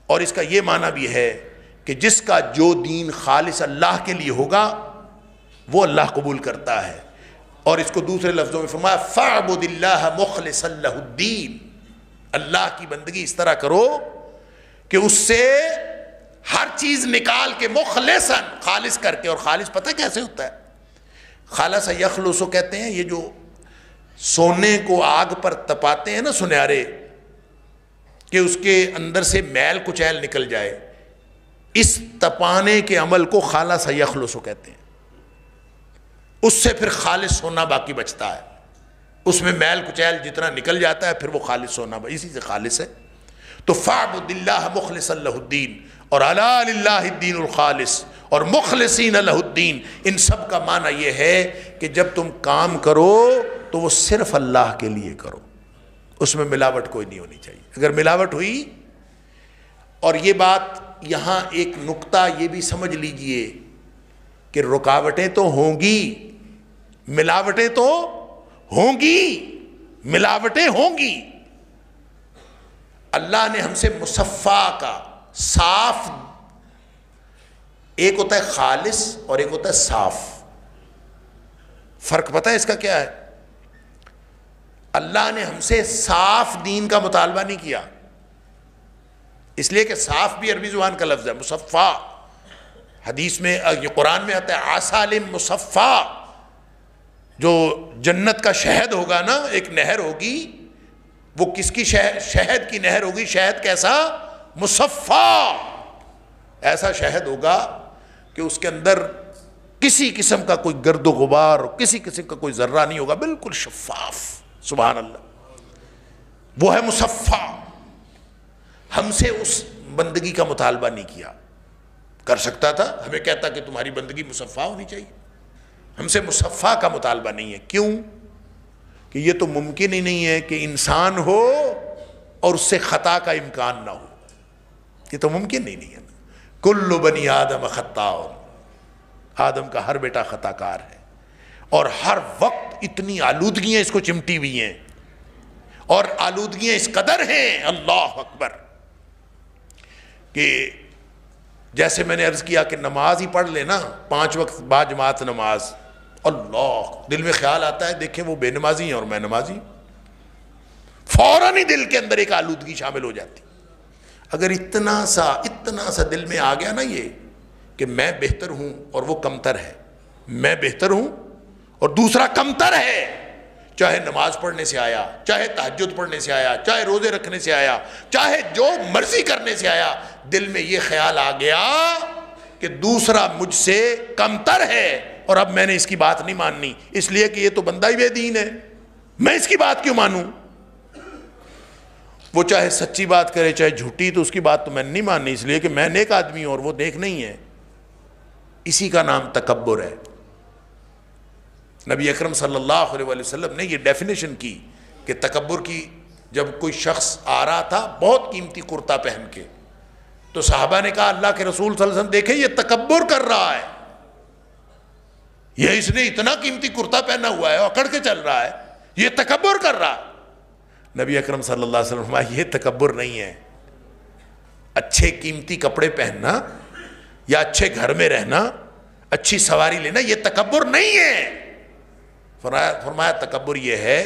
اور اس کا یہ معنی بھی ہے کہ جس کا جو دین خالص اللہ کے لیے ہوگا وہ اللہ قبول کرتا ہے. اور اس کو دوسرے لفظوں میں فرمایا فَاعْبُدِ اللَّهَ مُخْلِصًا لَهُ الدِّينَ. اللہ کی بندگی اس طرح کرو کہ اس سے ہر چیز نکال کے مخلصاً خالص کر کے. اور خالص پتہ کیسے ہوتا ہے؟ خالص یخلص کہتے ہیں، یہ جو سونے کو آگ پر تپاتے ہیں نا سنیارے، کہ اس کے اندر سے میل کچیل نکل جائے، اس تپانے کے عمل کو خالص یخلص کہتے ہیں. اس سے پھر خالص سونا باقی بچتا ہے. اس میں میل کچیل جتنا نکل جاتا ہے پھر وہ خالص سونا، اسی سے خالص ہے. تو فَاعْبُدِ اللَّهَ مُخْلِصًا لَهُ الدِّينَ اور عَلَىٰ لِلَّهِ الدِّينُ الْخَالِص اور مخلصین لہ الدین. ان سب کا معنی یہ ہے کہ جب تم کام کرو تو وہ صرف اللہ کے لیے کرو، اس میں ملاوٹ کوئی نہیں ہونی چاہیے. اگر ملاوٹ ہوئی، اور یہ بات یہاں ایک نقطہ یہ بھی سمجھ لیجئے کہ رکاوٹیں تو ہوں گی، ملاوٹیں تو ہوں گی، ملاوٹیں ہوں گی. اللہ نے ہم سے مصفا کا صاف، ایک ہوتا ہے خالص اور ایک ہوتا ہے صاف. فرق پتہ ہے اس کا کیا ہے؟ اللہ نے ہم سے صاف دین کا مطالبہ نہیں کیا، اس لیے کہ صاف بھی عربی زبان کا لفظ ہے. مصفا حدیث میں، قرآن میں آتا ہے عسل مصفا. جو جنت کا شہد ہوگا نا، ایک نہر ہوگی وہ کس کی شہد کی نہر ہوگی. شہد کیسا؟ مصفا. ایسا شہد ہوگا کہ اس کے اندر کسی قسم کا کوئی گرد و غبار، کسی قسم کا کوئی ذرہ نہیں ہوگا، بالکل شفاف. سبحان اللہ، وہ ہے مصفا. ہم سے اس بندگی کا مطالبہ نہیں کیا. کر سکتا تھا، ہمیں کہتا کہ تمہاری بندگی مصفا ہونی چاہیے. ہم سے مصفا کا مطالبہ نہیں ہے. کیوں؟ کہ یہ تو ممکن ہی نہیں ہے کہ انسان ہو اور اس سے خطا کا امکان نہ ہو. یہ تو ممکن ہی نہیں ہے. کل بنی آدم خطاء، آدم کا ہر بیٹا خطا کار ہے، اور ہر وقت اتنی آلودگیاں اس کو چمٹی ہوئی ہیں، اور آلودگیاں اس قدر ہیں، اللہ اکبر، کہ جیسے میں نے عرض کیا کہ نماز ہی پڑھ لینا 5 وقت با جماعت نماز، اللہ، دل میں خیال آتا ہے دیکھیں وہ بے نمازی ہیں اور میں نمازی ہوں، فوراً ہی دل کے اندر ایک آلودگی شامل ہو جاتی. اگر اتنا سا دل میں آ گیا نا یہ کہ میں بہتر ہوں اور وہ کمتر ہے، میں بہتر ہوں اور دوسرا کمتر ہے، چاہے نماز پڑھنے سے آیا، چاہے تہجد پڑھنے سے آیا، چاہے روزے رکھنے سے آیا، چاہے جو مرضی کرنے سے آیا، دل میں یہ خیال آ گیا کہ دوسرا مجھ سے کمتر ہے اور اب میں نے اس کی بات نہیں ماننی، اس لیے کہ یہ تو بندہ ہی بے دین ہے، میں اس کی بات کیوں مانوں؟ وہ چاہے سچی بات کرے چاہے جھوٹی، تو اس کی بات تو میں نہیں ماننی، اس لیے کہ میں نیک آدمی ہوں اور وہ نیک نہیں ہے. اسی کا نام تکبر ہے. نبی اکرم صلی اللہ علیہ وسلم نے یہ ڈیفینیشن کی کہ تکبر کی، جب کوئی شخص آ رہا تھا بہت قیمتی کرتا پہن کے، تو صحابہ نے کہا اللہ کے رسول صلی اللہ علیہ وسلم دیکھیں یہ تکبر کر رہا ہے، یہ اس نے اتنا قیمتی کرتا پہنا ہوا ہے، اکڑ کے چل رہا ہے، یہ تکبر کر رہا ہے. نبی اکرم صلی اللہ علیہ وسلم فرمایا یہ تکبر نہیں ہے. اچھے قیمتی کپڑے پہننا یا اچھے گھر میں رہنا، اچھی سواری لینا، یہ تکبر نہیں ہے. فرمایا تکبر یہ ہے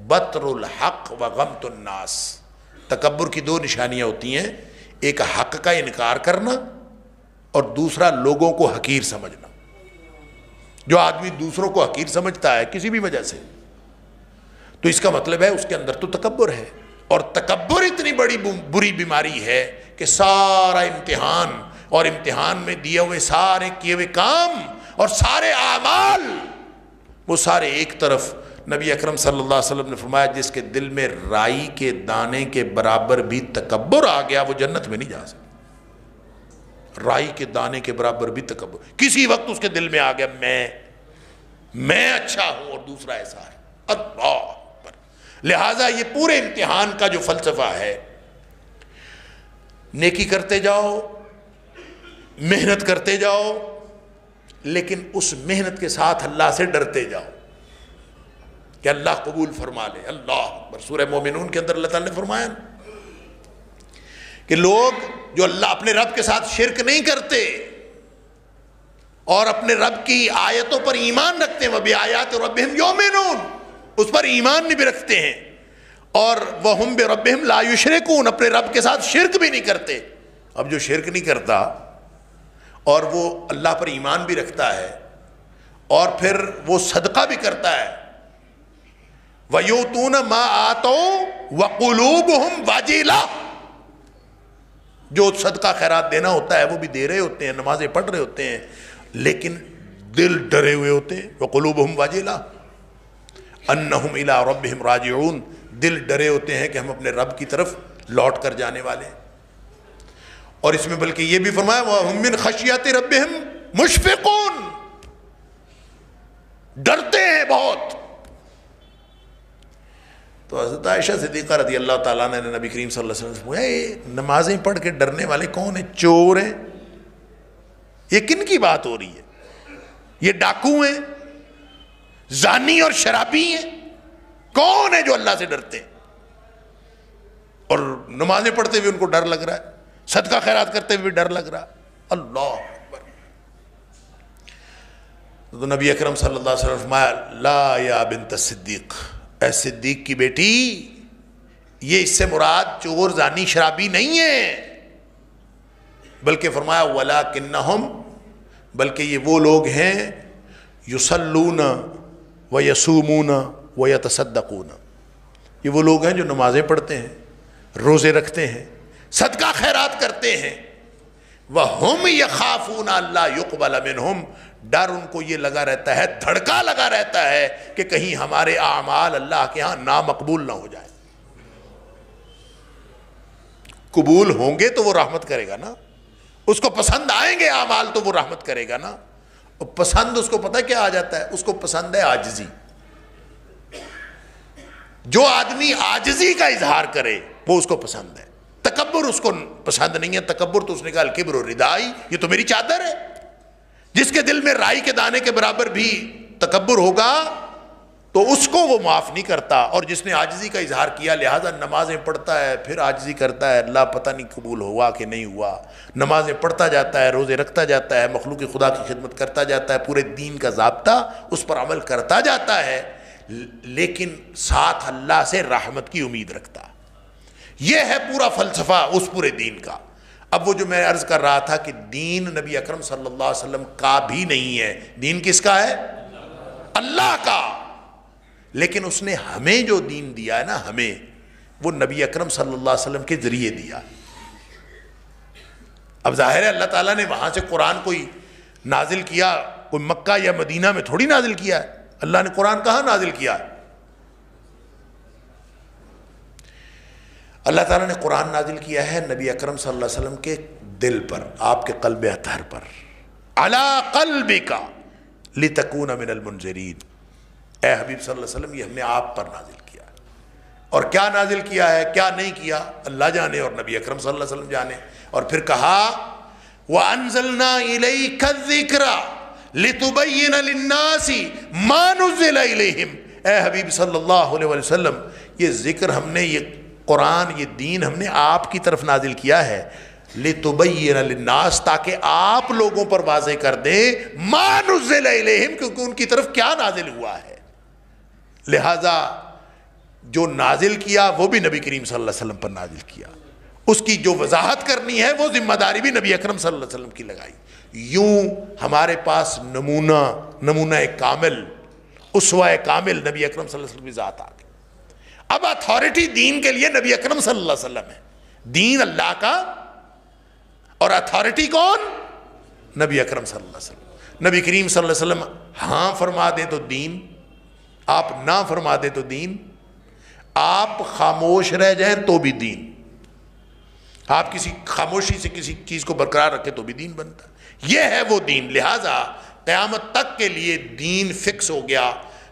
بطر الحق و غمت الناس. تکبر کی 2 نشانیاں ہوتی ہیں، ایک حق کا انکار کرنا اور دوسرا لوگوں کو حقیر سمجھنا. جو آدمی دوسروں کو حقیر سمجھتا ہے کسی بھی وجہ سے، تو اس کا مطلب ہے اس کے اندر تو تکبر ہے. اور تکبر اتنی بڑی بری بیماری ہے کہ سارا امتحان، اور امتحان میں دیے ہوئے سارے کیے ہوئے کام اور سارے اعمال وہ سارے ایک طرف. نبی اکرم صلی اللہ علیہ وسلم نے فرمایا جس کے دل میں رائی کے دانے کے برابر بھی تکبر آ گیا وہ جنت میں نہیں جا سکتا. رائی کے دانے کے برابر بھی تکبر کسی وقت اس کے دل میں آ گیا، میں اچھا ہوں اور دوسرا ایسا ہے، اللہ. لہٰذا یہ پورے امتحان کا جو فلسفہ ہے، نیکی کرتے جاؤ، محنت کرتے جاؤ، لیکن اس محنت کے ساتھ اللہ سے ڈرتے جاؤ کہ اللہ قبول فرما لے. اللہ اکبر. سورہ مومنون کے اندر اللہ تعالیٰ نے فرمایا کہ لوگ جو اللہ اپنے رب کے ساتھ شرک نہیں کرتے اور اپنے رب کی آیتوں پر ایمان رکھتے ہیں، وَبِآیَاتِ رَبِّهِمْ يُؤْمِنُونَ، اس پر ایمان بھی رکھتے ہیں، اور وَهُمْ بِرَبِّهِمْ لَا يُشْرِكُونَ، اپنے رب کے ساتھ شرک بھی نہیں کرتے. اب جو شرک نہیں کرتا اور وہ اللہ پر ایمان بھی رکھتا ہے اور پھر وہ صدقہ بھی کرتا ہے، وَيُؤْتُونَ مَا آتَوْا وَقُلُوبُهُمْ وَجِلَةٌ، جو صدقہ خیرات دینا ہوتا ہے وہ بھی دے رہے ہوتے ہیں، نمازیں پڑھ رہے ہوتے ہیں، لیکن دل ڈرے ہوئے ہوتے ہیں. وَقُلُوبُهُمْ وَجِلَةٌ أَنَّهُمْ إِلَىٰ رَبِّهِمْ رَاجِعُونَ، دل ڈرے ہوتے ہیں کہ ہم اپنے رب کی طرف لوٹ کر جانے والے ہیں. اور اس میں بلکہ یہ بھی فرمایا وَهُمْ مِنْ خَشْيَةِ رَبِّهِمْ مُشْفِقُونَ، ڈرتے ہیں بہت. تو حضرت عائشہ صدیقہ رضی اللہ تعالیٰ نے نبی کریم صلی اللہ علیہ وسلم سے پوچھا نمازیں پڑھ کے ڈرنے والے کون ہیں؟ چور ہیں؟ یہ کن کی بات ہو رہی ہے؟ یہ ڈاکو ہیں، زانی اور شرابی ہیں؟ کون ہے جو اللہ سے ڈرتے ہیں اور نمازیں پڑھتے ہوئے ان کو ڈر لگ رہا ہے، صدقہ خیرات کرتے ہوئے ڈر لگ رہا ہے؟ اللہ اکبر. تو نبی اکرم صلی اللہ علیہ وسلم فرمایا لا یا بنت الصدیق، اے صدیق کی بیٹی، یہ اس سے مراد چور زانی شرابی نہیں ہے، بلکہ فرمایا وَلَكِنَّهُمْ، بلکہ یہ وہ لوگ ہیں یصلون ویصومون ویتصدقون، یہ وہ لوگ ہیں جو نمازیں پڑھتے ہیں، روزے رکھتے ہیں، صدقہ خیرات کرتے ہیں، وَهُمْ يَخَافُونَ أَلَّا يُقْبَلَ مِنْهُمْ، ڈر ان کو یہ لگا رہتا ہے، دھڑکا لگا رہتا ہے کہ کہیں ہمارے اعمال اللہ کے ہاں نامقبول نہ ہو جائے۔ قبول ہوں گے تو وہ رحمت کرے گا نا، اس کو پسند آئیں گے اعمال تو وہ رحمت کرے گا نا۔ اور پسند اس کو پتہ کیا آ جاتا ہے؟ اس کو پسند ہے عاجزی۔ جو آدمی عاجزی کا اظہار کرے وہ اس کو پسند ہے، تکبر اس کو پسند نہیں ہے۔ تکبر تو اس نے کہا الکبر ردائی، یہ تو میری چادر ہے۔ جس کے دل میں رائی کے دانے کے برابر بھی تکبر ہوگا تو اس کو وہ معاف نہیں کرتا۔ اور جس نے عاجزی کا اظہار کیا، لہٰذا نمازیں پڑھتا ہے پھر عاجزی کرتا ہے، اللہ پتہ نہیں قبول ہوا کہ نہیں ہوا، نمازیں پڑھتا جاتا ہے، روزے رکھتا جاتا ہے، مخلوق خدا کی خدمت کرتا جاتا ہے، پورے دین کا ضابطہ اس پر عمل کرتا جاتا ہے، لیکن ساتھ اللہ سے رحمت کی امید رکھتا۔ یہ ہے پورا فلسفہ اس پورے دین کا۔ اب وہ جو میں عرض کر رہا تھا کہ دین نبی اکرم صلی اللہ علیہ وسلم کا بھی نہیں ہے، دین کس کا ہے؟ اللہ کا۔ لیکن اس نے ہمیں جو دین دیا ہے نا، ہمیں وہ نبی اکرم صلی اللہ علیہ وسلم کے ذریعے دیا۔ اب ظاہر ہے اللہ تعالیٰ نے وہاں سے قرآن کوئی نازل کیا، کوئی مکہ یا مدینہ میں تھوڑی نازل کیا ہے۔ اللہ نے قرآن کہاں نازل کیا ہے؟ اللہ تعالیٰ نے قرآن نازل کیا ہے نبی اکرم صلی اللہ علیہ وسلم کے دل پر، آپ کے قلب اطہر پر، علی قلبک لتکون من المنذرین۔ اے حبیب صلی اللہ علیہ وسلم، یہ ہم نے آپ پر نازل کیا ہے۔ اور کیا نازل کیا ہے، کیا نہیں کیا، اللہ جانے اور نبی اکرم صلی اللہ علیہ وسلم جانے۔ اور پھر کہا وَأَنزَلْنَا إِلَيْكَ الذِّكْرَ لِتُبَيِّنَ لِلنَّاسِ مَا نُزِّلَ إِلَيْهِمْ۔ اے حبیب صلی اللہ علیہ وسلم، یہ ذکر ہم نے، یہ قرآن، یہ دین ہم نے آپ کی طرف نازل کیا ہے، لِتُبَيِّنَ لِلنَّاسِ، تاکہ آپ لوگوں پر واضح کر دیں مَا نُزِّلَ إِلَيْهِمْ، کیونکہ ان کی طرف کیا نازل ہوا ہے۔ لہٰذا جو نازل کیا وہ بھی نبی کریم صلی اللہ علیہ وسلم پر نازل کیا، اس کی جو وضاحت کرنی ہے وہ ذمہ داری بھی نبی اکرم صلی اللہ علیہ وسلم کی لگائی۔ یوں ہمارے پاس نمونہ کامل، اسوہ کامل نبی اکرم صلی اللہ علیہ وسلم کی ذات آ گئی۔ اب اتھارٹی دین کے لیے نبی اکرم صلی اللہ علیہ وسلم ہے، دین اللہ کا، اور اتھارٹی کون؟ نبی اکرم صلی اللہ علیہ وسلم۔ نبی کریم صلی اللہ علیہ وسلم ہاں فرما دیں تو دین، آپ نہ فرما دیں تو دین، آپ خاموش رہ جائیں تو بھی دین، آپ کسی خاموشی سے کسی چیز کو برقرار رکھیں تو بھی دین بنتا ہے۔ یہ ہے وہ دین۔ لہٰذا قیامت تک کے لیے دین فکس ہو گیا۔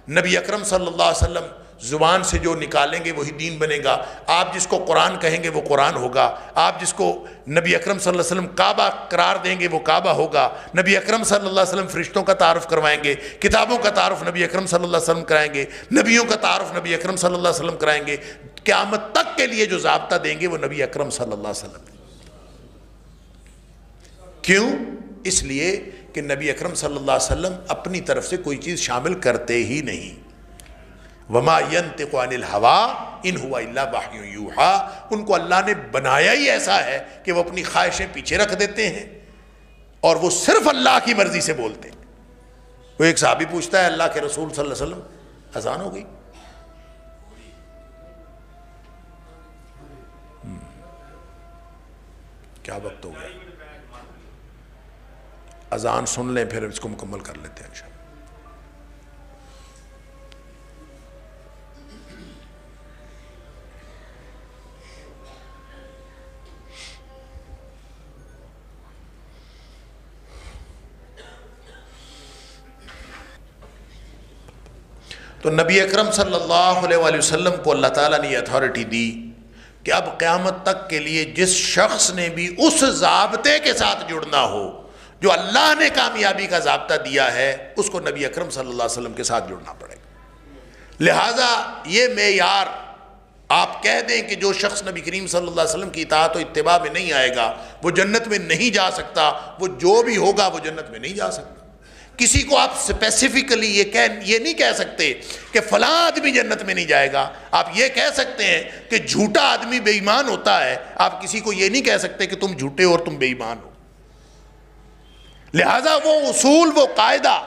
نبی اکرم صلی اللہ علیہ وسلم زبان سے جو نکالیں گے وہی دین بنے گا۔ آپ جس کو قرآن کہیں گے وہ قرآن ہوگا، آپ جس کو نبی اکرم صلی اللہ علیہ وسلم کعبہ قرار دیں گے وہ کعبہ ہوگا۔ نبی اکرم صلی اللہ علیہ وسلم فرشتوں کا تعارف کروائیں گے، کتابوں کا تعارف نبی اکرم صلی اللہ علیہ وسلم کرائیں گے، نبیوں کا تعارف نبی اکرم صلی اللہ علیہ وسلم کرائیں گے۔ قیامت تک کے لیے جو ضابطہ دیں گے وہ نبی اکرم صلی اللہ علیہ وسلم۔ کیوں؟ اس لیے کہ نبی اکرم صلی اللہ علیہ وسلم اپنی طرف سے کوئی چیز شامل کرتے ہی نہیں۔ وما ينطق عن الهوى ان هو الا وحی یوحى، ان کو اللہ نے بنایا ہی ایسا ہے کہ وہ اپنی خواہشیں پیچھے رکھ دیتے ہیں اور وہ صرف اللہ کی مرضی سے بولتے ہیں۔ وہ ایک صحابی پوچھتا ہے اللہ کے رسول صلی اللہ علیہ وسلم اذان ہو گئی؟ کیا وقت ہو گیا؟ اذان سن لیں پھر اس کو مکمل کر لیتے ہیں انشاءاللہ۔ تو نبی اکرم صلی اللہ علیہ وآلہ وسلم کو اللہ تعالیٰ نے یہ اتھارٹی دی کہ اب قیامت تک کے لیے جس شخص نے بھی اس ضابطے کے ساتھ جڑنا ہو جو اللہ نے کامیابی کا ضابطہ دیا ہے، اس کو نبی اکرم صلی اللہ علیہ وسلم کے ساتھ جڑنا پڑے گا۔ لہٰذا یہ معیار آپ کہہ دیں کہ جو شخص نبی کریم صلی اللہ علیہ وسلم کی اطاعت و اتباع میں نہیں آئے گا وہ جنت میں نہیں جا سکتا، وہ جو بھی ہوگا وہ جنت میں نہیں جا سکتا۔ کسی کو آپ اسپیسیفکلی یہ نہیں کہہ سکتے کہ فلاں آدمی جنت میں نہیں جائے گا۔ آپ یہ کہہ سکتے ہیں کہ جھوٹا آدمی بے ایمان ہوتا ہے، آپ کسی کو یہ نہیں کہہ سکتے کہ تم جھوٹے اور تم بے ایمان ہو۔ لہٰذا وہ اصول، وہ قاعدہ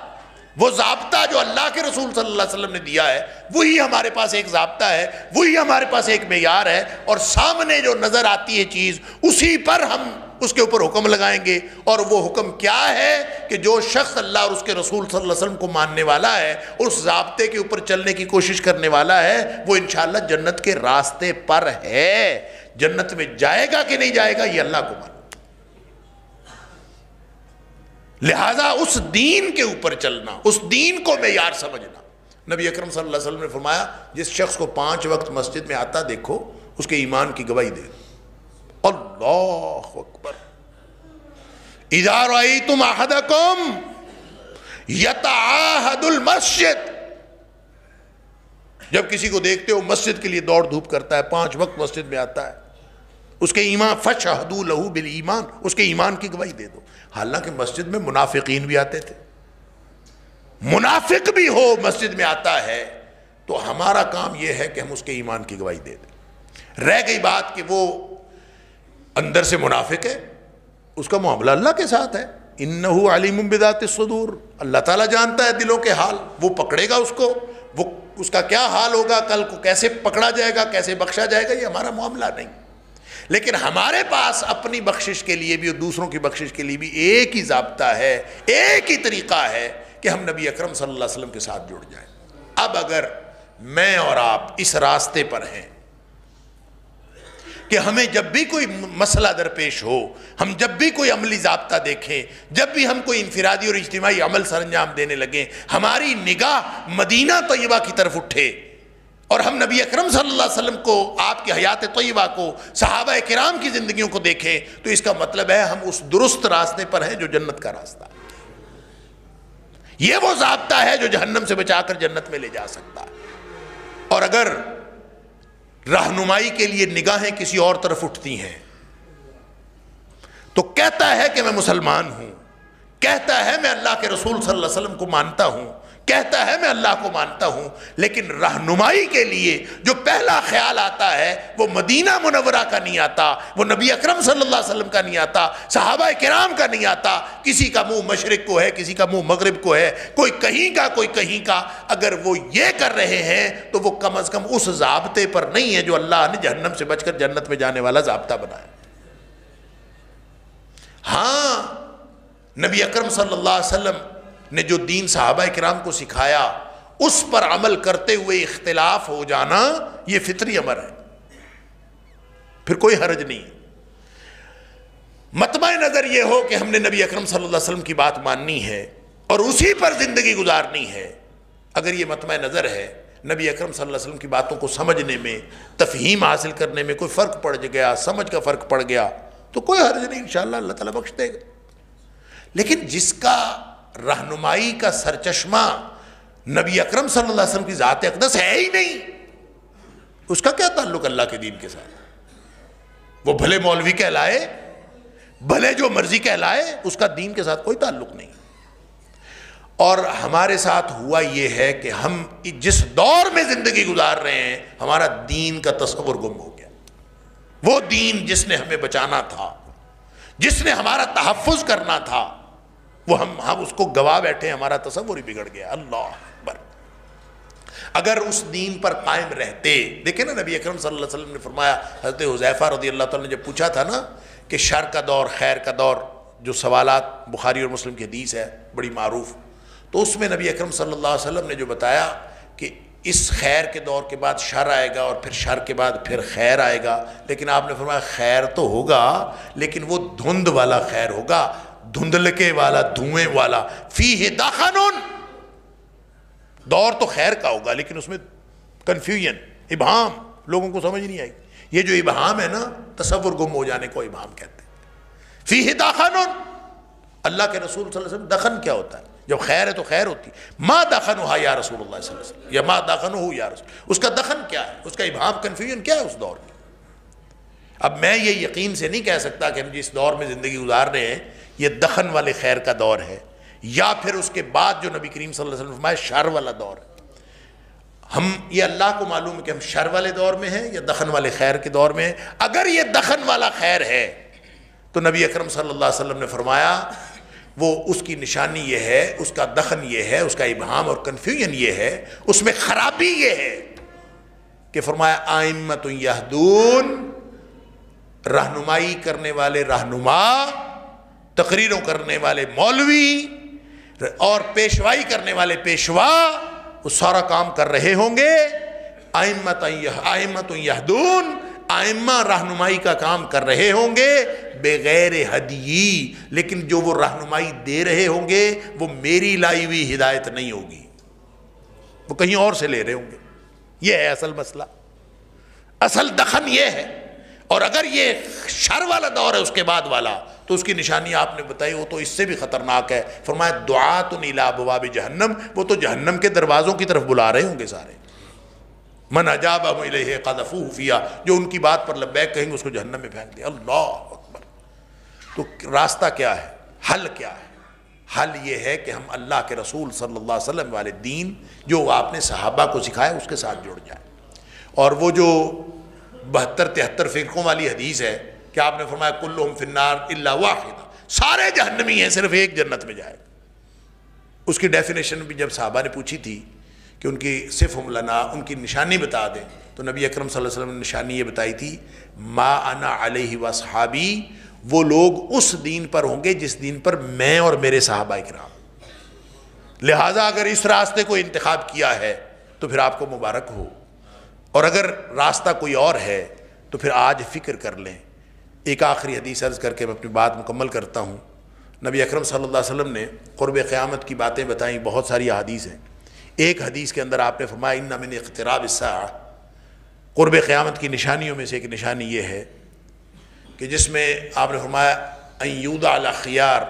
وہ ضابطہ جو اللہ کے رسول صلی اللہ علیہ وسلم نے دیا ہے وہی ہمارے پاس ایک ضابطہ ہے، وہی ہمارے پاس ایک معیار ہے، اور سامنے جو نظر آتی ہے چیز اسی پر ہم اس کے اوپر حکم لگائیں گے۔ اور وہ حکم کیا ہے کہ جو شخص اللہ اور اس کے رسول صلی اللہ علیہ وسلم کو ماننے والا ہے، اس ضابطے کے اوپر چلنے کی کوشش کرنے والا ہے، وہ انشاءاللہ جنت کے راستے پر ہے۔ جنت میں جائے گا کہ نہیں جائے گا یہ اللہ کو معلوم۔ لہذا اس دین کے اوپر چلنا، اس دین کو معیار سمجھنا۔ نبی اکرم صلی اللہ علیہ وسلم نے فرمایا جس شخص کو 5 وقت مسجد میں آتا دیکھو اس کے ایمان کی گواہی دے۔ اللہ اکبر۔ اذا رأیتم احدکم یتعاہد المسجد، جب کسی کو دیکھتے ہو مسجد کے لیے دوڑ دھوپ کرتا ہے، 5 وقت مسجد میں آتا ہے، اس کے ایمان فشہدوا لہ بالایمان، اس کے ایمان کی گواہی دے دو۔ حالانکہ مسجد میں منافقین بھی آتے تھے، منافق بھی ہو مسجد میں آتا ہے تو ہمارا کام یہ ہے کہ ہم اس کے ایمان کی گواہی دے دیں۔ رہ گئی بات کہ وہ اندر سے منافق ہے، اس کا معاملہ اللہ کے ساتھ ہے، انہ علیم بذات الصدور، اللہ تعالیٰ جانتا ہے دلوں کے حال، وہ پکڑے گا اس کو، وہ اس کا کیا حال ہوگا، کل کو کیسے پکڑا جائے گا، کیسے بخشا جائے گا، یہ ہمارا معاملہ نہیں۔ لیکن ہمارے پاس اپنی بخشش کے لیے بھی اور دوسروں کی بخشش کے لیے بھی ایک ہی ضابطہ ہے، ایک ہی طریقہ ہے کہ ہم نبی اکرم صلی اللہ علیہ وسلم کے ساتھ جڑ جائیں۔ اب اگر میں اور آپ اس راستے پر ہیں کہ ہمیں جب بھی کوئی مسئلہ درپیش ہو، ہم جب بھی کوئی عملی ضابطہ دیکھیں، جب بھی ہم کوئی انفرادی اور اجتماعی عمل سر انجام دینے لگیں، ہماری نگاہ مدینہ طیبہ کی طرف اٹھے اور ہم نبی اکرم صلی اللہ علیہ وسلم کو، آپ کی حیات طیبہ کو، صحابہ کرام کی زندگیوں کو دیکھیں، تو اس کا مطلب ہے ہم اس درست راستے پر ہیں جو جنت کا راستہ ہے۔ یہ وہ ضابطہ ہے جو جہنم سے بچا کر جنت میں لے جا سکتا ہے۔ اور اگر رہنمائی کے لیے نگاہیں کسی اور طرف اٹھتی ہیں تو کہتا ہے کہ میں مسلمان ہوں، کہتا ہے میں اللہ کے رسول صلی اللہ علیہ وسلم کو مانتا ہوں، کہتا ہے میں اللہ کو مانتا ہوں، لیکن رہنمائی کے لیے جو پہلا خیال آتا ہے وہ مدینہ منورہ کا نہیں آتا، وہ نبی اکرم صلی اللہ علیہ وسلم کا نہیں آتا، صحابہ کرام کا نہیں آتا، کسی کا منہ مشرق کو ہے، کسی کا منہ مغرب کو ہے، کوئی کہیں کا کوئی کہیں کا۔ اگر وہ یہ کر رہے ہیں تو وہ کم از کم اس ضابطے پر نہیں ہے جو اللہ نے جہنم سے بچ کر جنت میں جانے والا ضابطہ بنایا۔ ہاں، نبی اکرم صلی اللہ علیہ وسلم نے جو دین صحابہ کرام کو سکھایا اس پر عمل کرتے ہوئے اختلاف ہو جانا یہ فطری امر ہے، پھر کوئی حرج نہیں۔ مطمع نظر یہ ہو کہ ہم نے نبی اکرم صلی اللہ علیہ وسلم کی بات ماننی ہے اور اسی پر زندگی گزارنی ہے۔ اگر یہ مطمع نظر ہے، نبی اکرم صلی اللہ علیہ وسلم کی باتوں کو سمجھنے میں، تفہیم حاصل کرنے میں کوئی فرق پڑ گیا، سمجھ کا فرق پڑ گیا تو کوئی حرج نہیں، انشاءاللہ اللہ تعالیٰ بخش دے گا۔ لیکن جس کا رہنمائی کا سرچشمہ نبی اکرم صلی اللہ علیہ وسلم کی ذات اقدس ہے ہی نہیں، اس کا کیا تعلق اللہ کے دین کے ساتھ؟ وہ بھلے مولوی کہلائے، بھلے جو مرضی کہلائے، اس کا دین کے ساتھ کوئی تعلق نہیں۔ اور ہمارے ساتھ ہوا یہ ہے کہ ہم جس دور میں زندگی گزار رہے ہیں ہمارا دین کا تصور گم ہو گیا۔ وہ دین جس نے ہمیں بچانا تھا، جس نے ہمارا تحفظ کرنا تھا، وہ ہم اس کو گوا بیٹھے، ہمارا تصور ہی بگڑ گیا۔ اللہ اکبر۔ اگر اس دین پر قائم رہتے، دیکھیں نا نبی اکرم صلی اللہ علیہ وسلم نے فرمایا، حضرت حذیفہ رضی اللہ تعالیٰ نے جب پوچھا تھا نا کہ شر کا دور خیر کا دور، جو سوالات بخاری اور مسلم کی حدیث ہے بڑی معروف، تو اس میں نبی اکرم صلی اللہ علیہ وسلم نے جو بتایا کہ اس خیر کے دور کے بعد شر آئے گا اور پھر شر کے بعد پھر خیر آئے گا، لیکن آپ نے فرمایا خیر تو ہوگا لیکن وہ دھند والا خیر ہوگا، دھندلکے والا، دھوئیں والا، فیہ دخن۔ دور تو خیر کا ہوگا لیکن اس میں کنفیوژن، ابہام، لوگوں کو سمجھ نہیں آئی۔ یہ جو ابہام ہے نا، تصور گم ہو جانے کو ابہام کہتے ہیں۔ فیہ دخن، اللہ کے رسول صلی اللہ علیہ وسلم، دخن کیا ہوتا ہے؟ جب خیر ہے تو خیر ہوتی ہے۔ ما دخنہا یا رسول اللہ صلی اللہ علیہ وسلم، یا ما دخنہو یا رسول، اس کا دخن کیا ہے، اس کا ابہام، کنفیوژن کیا ہے اس دور میں؟ اب میں یہ یقین سے نہیں کہہ سکتا کہ ہم جس دور میں زندگی گزار رہے ہیں یہ دخن والے خیر کا دور ہے، یا پھر اس کے بعد جو نبی کریم صلی اللہ علیہ وسلم نے فرمایا شر والا دور ہے۔ ہم یہ اللہ کو معلوم ہے کہ ہم شر والے دور میں ہیں یا دخن والے خیر کے دور میں ہیں۔ اگر یہ دخن والا خیر ہے تو نبی اکرم صلی اللہ علیہ وسلم نے فرمایا وہ اس کی نشانی یہ ہے، اس کا دخن یہ ہے، اس کا ابہام اور کنفیوژن یہ ہے، اس میں خرابی یہ ہے کہ فرمایا ائمۃ یہدون، رہنمائی کرنے والے رہنما، تقریروں کرنے والے مولوی اور پیشوائی کرنے والے پیشوا، وہ سارا کام کر رہے ہوں گے۔ ائمۃ یہدون، ائمہ رہنمائی کا کام کر رہے ہوں گے بغیر ہدی، لیکن جو وہ رہنمائی دے رہے ہوں گے وہ میری لائی ہوئی ہدایت نہیں ہوگی، وہ کہیں اور سے لے رہے ہوں گے۔ یہ ہے اصل مسئلہ، اصل دخن یہ ہے۔ اور اگر یہ شر والا دور ہے اس کے بعد والا، تو اس کی نشانی آپ نے بتائی، وہ تو اس سے بھی خطرناک ہے۔ فرمایا دعات الی ابواب جہنم، وہ تو جہنم کے دروازوں کی طرف بلا رہے ہوں گے سارے۔ من اجابہم الیہ قذفوہ فیہا، جو ان کی بات پر لبیک کہیں گے اس کو جہنم میں پھینک دیا۔ اللہ اکبر۔ تو راستہ کیا ہے؟ حل کیا ہے؟ حل یہ ہے کہ ہم اللہ کے رسول صلی اللہ علیہ وسلم والے دین جو آپ نے صحابہ کو سکھایا اس کے ساتھ جڑ جائیں۔ اور وہ جو 72-73 فرقوں والی حدیث ہے کہ آپ نے فرمایا کلہم فی النار الا واحدہ، سارے جہنمی ہیں صرف ایک جنت میں جائے گا۔ اس کی ڈیفینیشن بھی جب صحابہ نے پوچھی تھی کہ ان کی صفہم لنا، ان کی نشانی بتا دیں، تو نبی اکرم صلی اللہ علیہ وسلم نے نشانی یہ بتائی تھی ما انا علیہ واصحابی، وہ لوگ اس دین پر ہوں گے جس دین پر میں اور میرے صحابہ کرام۔ لہٰذا اگر اس راستے کو انتخاب کیا ہے تو پھر آپ کو مبارک ہو، اور اگر راستہ کوئی اور ہے تو پھر آج فکر کر لیں۔ ایک آخری حدیث عرض کر کے میں اپنی بات مکمل کرتا ہوں۔ نبی اکرم صلی اللہ علیہ وسلم نے قرب قیامت کی باتیں بتائیں، بہت ساری احادیث ہیں۔ ایک حدیث کے اندر آپ نے فرمایا ان من اقتراب الساعہ، قرب قیامت کی نشانیوں میں سے ایک نشانی یہ ہے کہ جس میں آپ نے فرمایا ان یوضع علی خیار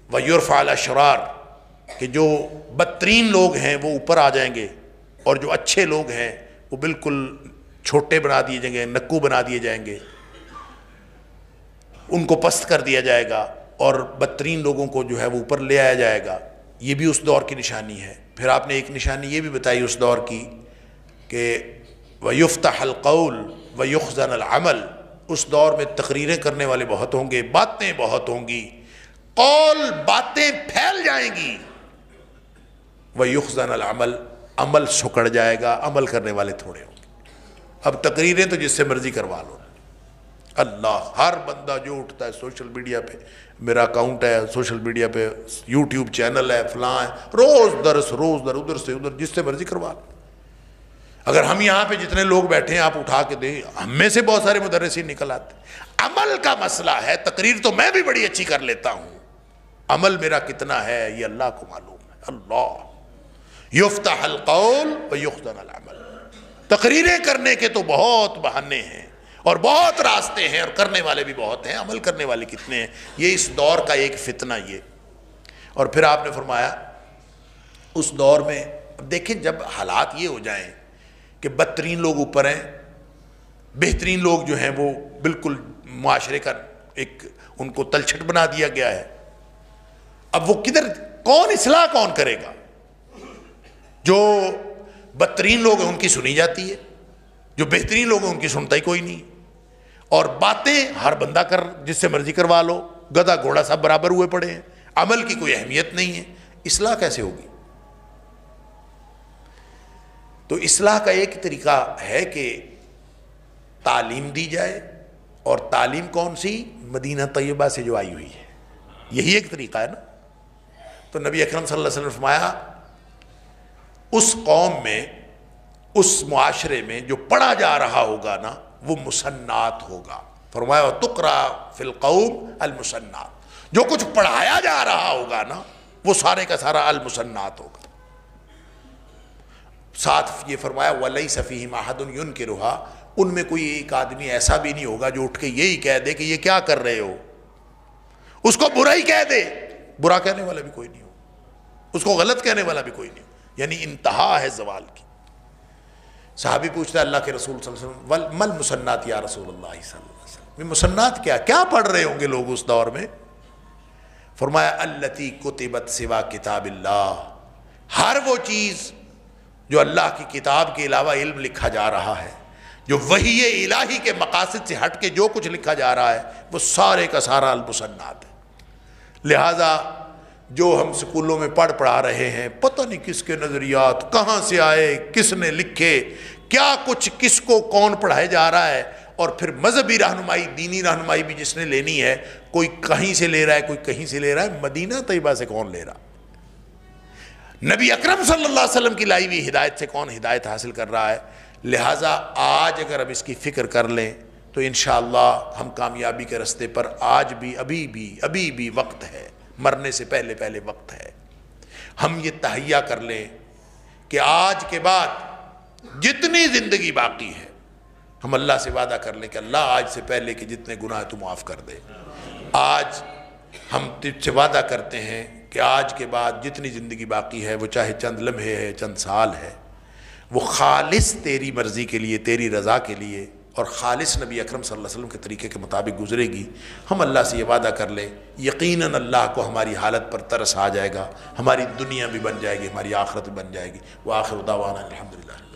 ویرفع علی شرار، کہ جو بدترین لوگ ہیں وہ اوپر آ جائیں گے اور جو اچھے لوگ ہیں وہ بالکل چھوٹے بنا دیے جائیں گے، نکو بنا دیے جائیں گے، ان کو پست کر دیا جائے گا، اور بدترین لوگوں کو جو ہے وہ اوپر لے آیا جائے گا۔ یہ بھی اس دور کی نشانی ہے۔ پھر آپ نے ایک نشانی یہ بھی بتائی اس دور کی کہ وَيُفْتَحَ الْقَوْلُ وَيُخْزَنَ الْعَمَلُ، اس دور میں تقریریں کرنے والے بہت ہوں گے، باتیں بہت ہوں گی، قول باتیں پھیل جائیں گی، وَيُخْزَنَ الْعَمَلُ، عمل سکڑ جائے گا، عمل کرنے والے تھوڑے ہوں گے۔ اب تقریریں تو جس سے مرضی کروا لو، اللہ، ہر بندہ جو اٹھتا ہے سوشل میڈیا پہ، میرا اکاؤنٹ ہے سوشل میڈیا پہ، یوٹیوب چینل ہے، فلاں ہے، روز درس ادھر سے ادھر، جس سے مرضی کروا لو۔ اگر ہم یہاں پہ جتنے لوگ بیٹھے ہیں آپ اٹھا کے دیں، ہم میں سے بہت سارے مدرسین نکل آتے ہیں۔ عمل کا مسئلہ ہے، تقریر تو میں بھی بڑی اچھی کر لیتا ہوں، عمل میرا کتنا ہے یہ اللہ کو معلوم ہے۔ اللہ یفتح القول ویخزن العمل، تقریریں کرنے کے تو بہت بہانے ہیں اور بہت راستے ہیں، اور کرنے والے بھی بہت ہیں، عمل کرنے والے کتنے ہیں؟ یہ اس دور کا ایک فتنہ یہ۔ اور پھر آپ نے فرمایا اس دور میں دیکھیں جب حالات یہ ہو جائیں کہ بدترین لوگ اوپر ہیں، بہترین لوگ جو ہیں وہ بالکل معاشرے کا ایک ان کو تلچھٹ بنا دیا گیا ہے، اب وہ کدھر، کون اصلاح کون کرے گا؟ جو بدترین لوگ ہیں ان کی سنی جاتی ہے، جو بہترین لوگ ہیں ان کی سنتا ہی کوئی نہیں، اور باتیں ہر بندہ کر جس سے مرضی کروا لو، گدھا گھوڑا سب برابر ہوئے پڑے ہیں، عمل کی کوئی اہمیت نہیں ہے۔ اصلاح کیسے ہوگی؟ تو اصلاح کا ایک طریقہ ہے کہ تعلیم دی جائے، اور تعلیم کون سی؟ مدینہ طیبہ سے جو آئی ہوئی ہے، یہی ایک طریقہ ہے نا۔ تو نبی اکرم صلی اللہ علیہ وسلم نے فرمایا اس قوم میں، اس معاشرے میں جو پڑھا جا رہا ہوگا نا وہ مسنات ہوگا۔ فرمایا تقرا فی القوم المسنات، جو کچھ پڑھایا جا رہا ہوگا نا وہ سارے کا سارا المسنات ہوگا۔ ساتھ یہ فرمایا وَلَيْسَ فِيهِمْ أَحَدٌ يُنْكِرُهَا، ان میں کوئی ایک آدمی ایسا بھی نہیں ہوگا جو اٹھ کے یہی کہہ دے کہ یہ کیا کر رہے ہو، اس کو برا ہی کہہ دے، برا کہنے والا بھی کوئی نہیں ہو، اس کو غلط کہنے والا بھی کوئی نہیں ہو، یعنی انتہا ہے زوال کی۔ صحابی پوچھتا ہے اللہ کے رسول صلی اللہ علیہ وسلم مل مسنات یا رسول اللہ صلی اللہ علیہ وسلم، مسنات کیا پڑھ رہے ہوں گے لوگ اس دور میں؟ فرمایا التی کتبت سوا کتاب اللہ، ہر وہ چیز جو اللہ کی کتاب کے علاوہ علم لکھا جا رہا ہے، جو وحی الہی کے مقاصد سے ہٹ کے جو کچھ لکھا جا رہا ہے وہ سارے کا سارا المسنات ہے۔ لہٰذا جو ہم سکولوں میں پڑھا رہے ہیں، پتہ نہیں کس کے نظریات کہاں سے آئے، کس نے لکھے، کیا کچھ کس کو کون پڑھائے جا رہا ہے، اور پھر مذہبی رہنمائی، دینی رہنمائی بھی جس نے لینی ہے، کوئی کہیں سے لے رہا ہے، کوئی کہیں سے لے رہا ہے، مدینہ طیبہ سے کون لے رہا؟ نبی اکرم صلی اللہ علیہ وسلم کی لائی ہوئی ہدایت سے کون ہدایت حاصل کر رہا ہے؟ لہٰذا آج اگر ہم اس کی فکر کر لیں تو انشاءاللہ ہم کامیابی کے رستے پر آج بھی ابھی بھی وقت ہے، مرنے سے پہلے وقت ہے۔ ہم یہ تہیہ کر لیں کہ آج کے بعد جتنی زندگی باقی ہے، ہم اللہ سے وعدہ کر لیں کہ اللہ آج سے پہلے کہ جتنے گناہ تو معاف کر دے۔ آج ہم تجھ سے وعدہ کرتے ہیں کہ آج کے بعد جتنی زندگی باقی ہے، وہ چاہے چند لمحے ہے، چند سال ہے، وہ خالص تیری مرضی کے لیے، تیری رضا کے لیے، اور خالص نبی اکرم صلی اللہ علیہ وسلم کے طریقے کے مطابق گزرے گی۔ ہم اللہ سے یہ وعدہ کر لیں، یقیناً اللہ کو ہماری حالت پر ترس آ جائے گا، ہماری دنیا بھی بن جائے گی، ہماری آخرت بھی بن جائے گی۔ وآخر دعوانا الحمدللہ۔